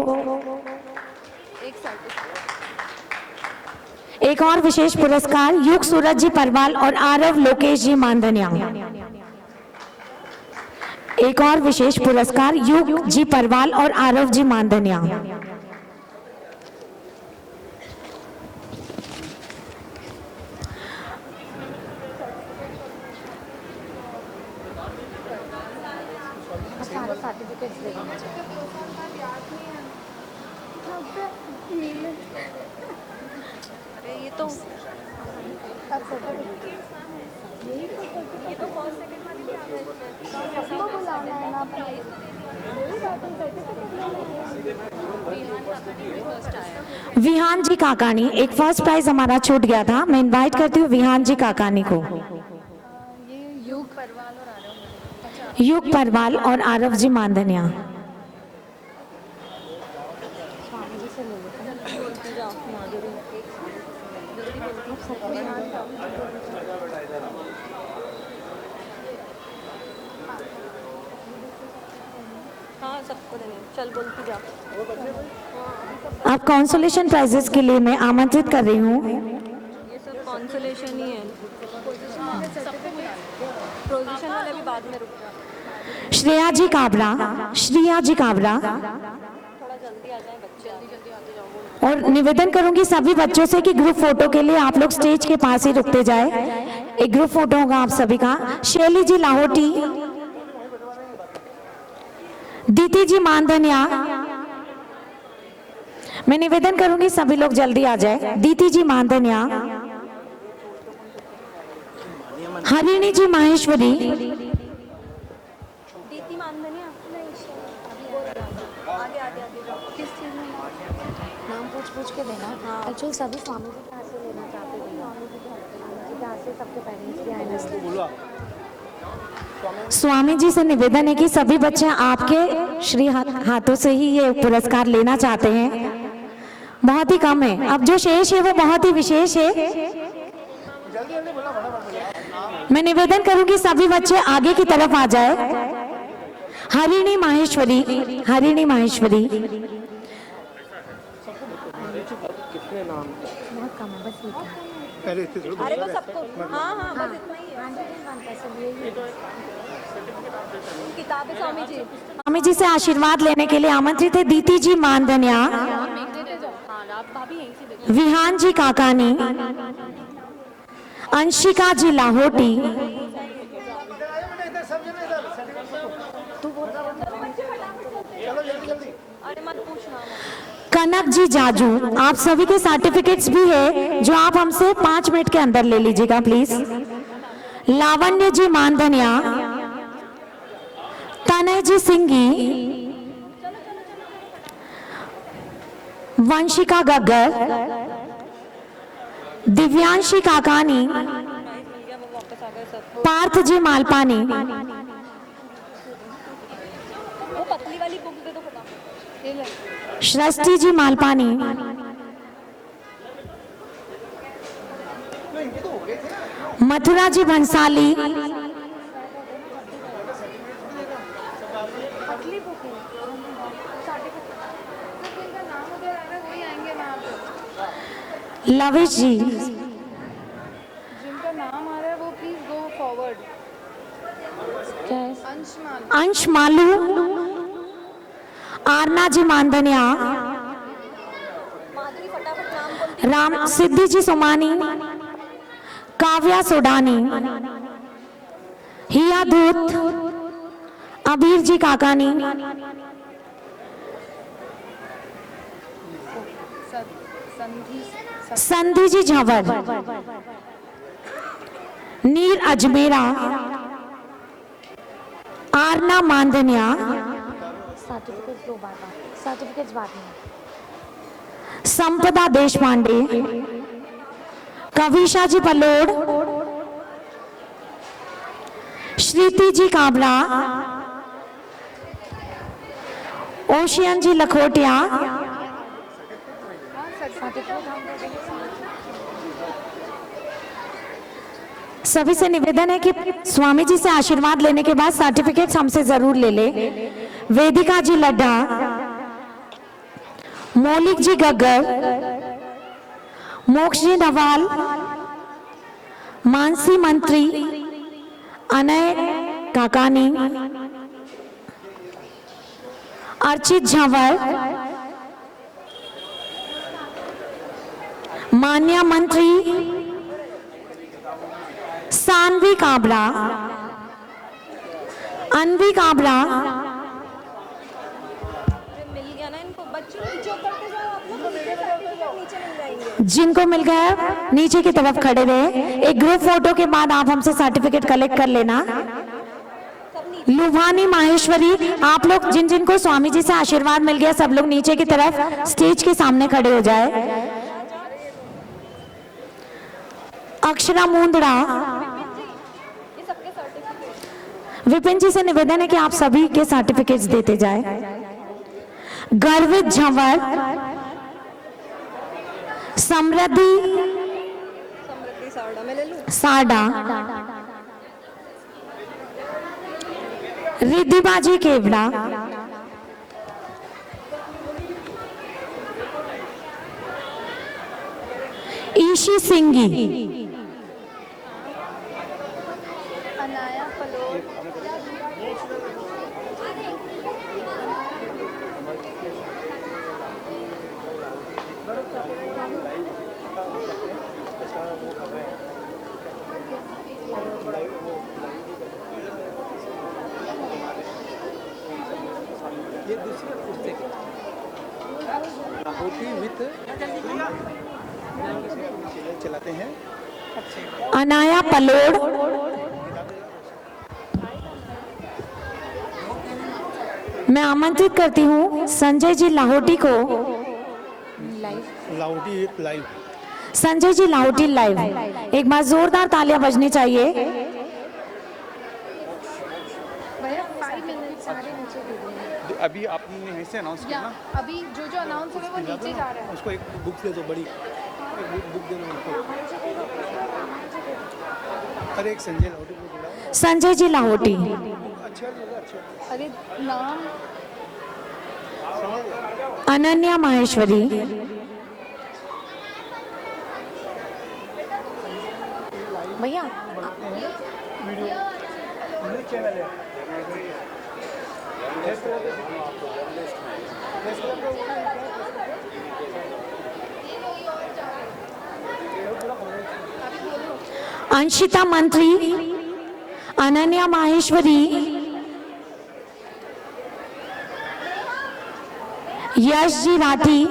एक और विशेष पुरस्कार युग सूरज जी परवाल और आरव लोकेश जी मानधनिया। एक और विशेष पुरस्कार युग जी परवाल और आरव जी मानधनिया। विहान जी काकानी, एक फर्स्ट प्राइज हमारा छूट गया था। मैं इनवाइट करती हूँ विहान जी काकानी को। युग परवाल और आरव जी मानधनिया। आप कॉन्सोलेशन प्राइजेस के लिए मैं आमंत्रित कर रही हूँ। ये सब कॉन्सोलेशन ही है। पोजीशन वाले भी बाद में रुक जाओ। श्रेया जी काबरा, श्रेया जी काबरा। थोड़ा जल्दी आ जाए बच्चे। और निवेदन करूंगी सभी बच्चों से कि ग्रुप फोटो के लिए आप लोग स्टेज के पास ही रुकते जाए। एक ग्रुप फोटो होगा आप सभी का। शैली जी लाहौटी, दीति जी मानधनिया। मैं निवेदन करूंगी सभी लोग जल्दी आ जाए। दीति जी मानधनिया। हरिणी जी माहेश्वरी, दीप्ति मानधनिया आगे आगे आगे किस चीज़ में नाम पूछ के देना। एक्चुअली सभी स्वामी जी के हाथ से लेना चाहते थे, स्वामी जी के हाथ से सबके पेरेंट्स भी आए। स्वामी जी से निवेदन है कि सभी बच्चे आपके श्री हाथों से ही ये पुरस्कार लेना चाहते हैं। बहुत ही कम है, अब जो शेष है वो बहुत ही विशेष है। मैं निवेदन करूंगी सभी बच्चे आगे की तरफ आ जाए। हरिणी माहेश्वरी, हरिणी माहेश्वरी। बहुत कम है, बस अरे वो सबको, हाँ हाँ बस इतना ही है। किताबें स्वामी जी, स्वामी जी से आशीर्वाद लेने के लिए आमंत्रित है दीति जी मानधनिया, विहान जी काकानी, अंशिका जी लाहौटी, कनक जी जाजू। आप सभी के सर्टिफिकेट्स भी है जो आप हमसे 5 मिनट के अंदर ले लीजिएगा प्लीज। लावण्य जी मानधनिया, तनय जी सिंगी, वंशिका गग्गर, दिव्यांशी काकानी, पार्थ जी मालपानी, वो पतली वाली बुक दे दो फटाफट। सृष्टि जी मालपानी, मथुरा जी भंसाली, लविश जी, जिनका नाम आ रहा है वो प्लीज गो फॉरवर्ड। अंश मालू, आरना जी मानधनिया, माधुरी फटाफट नाम बोल। राम सिद्धि जी सोमानी, काव्या सोडानी, हिया दूत, अबीर जी काकानी, संधि जी झंवर, नीर अजमेरा, आरना मानधनिया, सर्टिफिकेट्स दो बार, सर्टिफिकेट्स बाद में। संपदा देशपांडे, कविशा जी पलोड़, श्रीति जी काबरा, ओशियन जी लखोटिया, सभी से निवेदन है कि स्वामी जी से आशीर्वाद लेने के बाद सर्टिफिकेट्स हमसे जरूर ले ले। वेदिका जी लड्ढा, मौलिक जी गग्गर, मोक्ष जी नवाल, मानसी मंत्री, अनय काकानी, अर्चित झंवर, मान्या मंत्री, सानवी काबरा, अनवी काबरा, मिल गया ना इनको, बच्चों नीचे उतरते जाओ आप लोग, नीचे मिल जाएंगे। जिनको मिल गया नीचे की तरफ खड़े रहे। एक ग्रुप फोटो के बाद आप हमसे सर्टिफिकेट कलेक्ट कर लेना। लुभानी माहेश्वरी, आप लोग जिन जिन को स्वामी जी से आशीर्वाद मिल गया सब लोग नीचे की तरफ स्टेज के सामने खड़े हो जाए। अक्षरा मुंदड़ा, विपिन जी से निवेदन है कि आप सभी के सर्टिफिकेट्स देते जाए। गर्वित झंवर, समृद्धि सारडा, मैं ले लूं? साडा, रिद्धिबाजी केवड़ा, ईशी सिंगी, अनाया पलोर, अनाया पलोड़, मैं आमंत्रित करती हूँ संजय जी लाहौटी को। संजय जी लाहौटी लाइव, एक बार जोरदार तालियां बजनी चाहिए। अभी आपने यहीं से अनाउंस किया ना? अभी जो अनाउंस है वो नीचे जा रहा है। उसको एक बुक दे दो, बड़ी बुक दे दो उनको। अरे एक संजय लाहौटी को बुलाओ। संजय जी लाहौटी। अच्छा। अरे नाम अनन्या माहेश्वरी। भैया चैनल है। अंशिता मंत्री, अनन्या माहेश्वरी, यश जी राठी,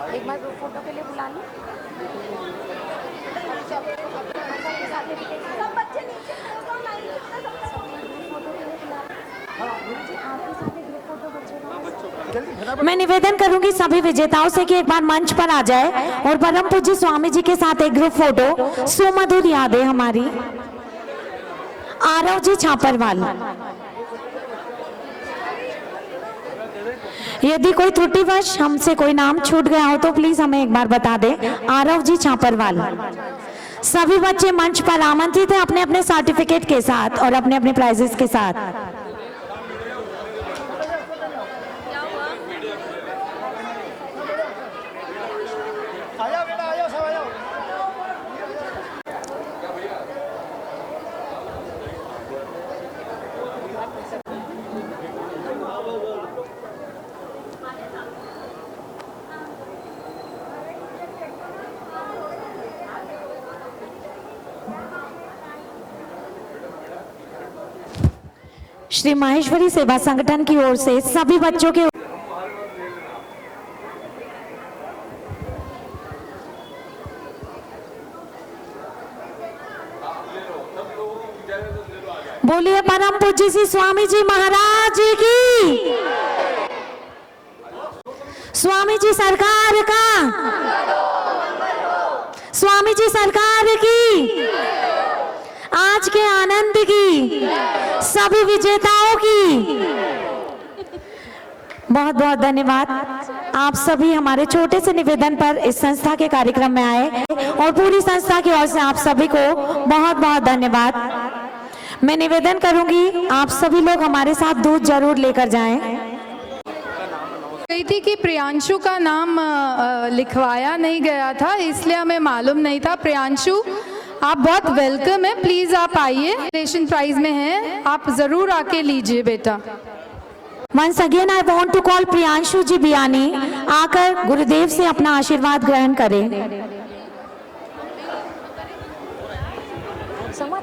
एक बार ग्रुप फोटो के लिए बुला लो। मैं निवेदन करूंगी सभी विजेताओं से कि एक बार मंच पर आ जाए और परम पूज्य स्वामी जी के साथ एक ग्रुप फोटो। सुमधुर यादें हमारी। आरव जी छापरवाल। यदि कोई त्रुटिवश हमसे कोई नाम छूट गया हो तो प्लीज हमें एक बार बता दें। आरव जी छापरवाल। सभी बच्चे मंच पर आमंत्रित हैं अपने अपने सर्टिफिकेट के साथ और अपने अपने प्राइजेस के साथ। श्री माहेश्वरी सेवा संगठन की ओर से सभी बच्चों के बोलिए परम पूज्य श्री स्वामी जी महाराज की। स्वामी जी सरकार का। स्वामी जी सरकार की। आज के आनंद की, सभी विजेताओं की बहुत बहुत धन्यवाद। आप सभी हमारे छोटे से निवेदन पर इस संस्था के कार्यक्रम में आए और पूरी संस्था की ओर से आप सभी को बहुत बहुत धन्यवाद। मैं निवेदन करूंगी आप सभी लोग हमारे साथ दूध जरूर लेकर जाएं। गई थी कि प्रियांशु का नाम लिखवाया नहीं गया था, इसलिए हमें मालूम नहीं था। प्रियांशु आप बहुत वेलकम है, प्लीज आप आइए। नेशन प्राइज में है, आप जरूर आके लीजिए बेटा। Once again I want to call Priyanshu जी बियानी आकर गुरुदेव से अपना आशीर्वाद ग्रहण करें। समझ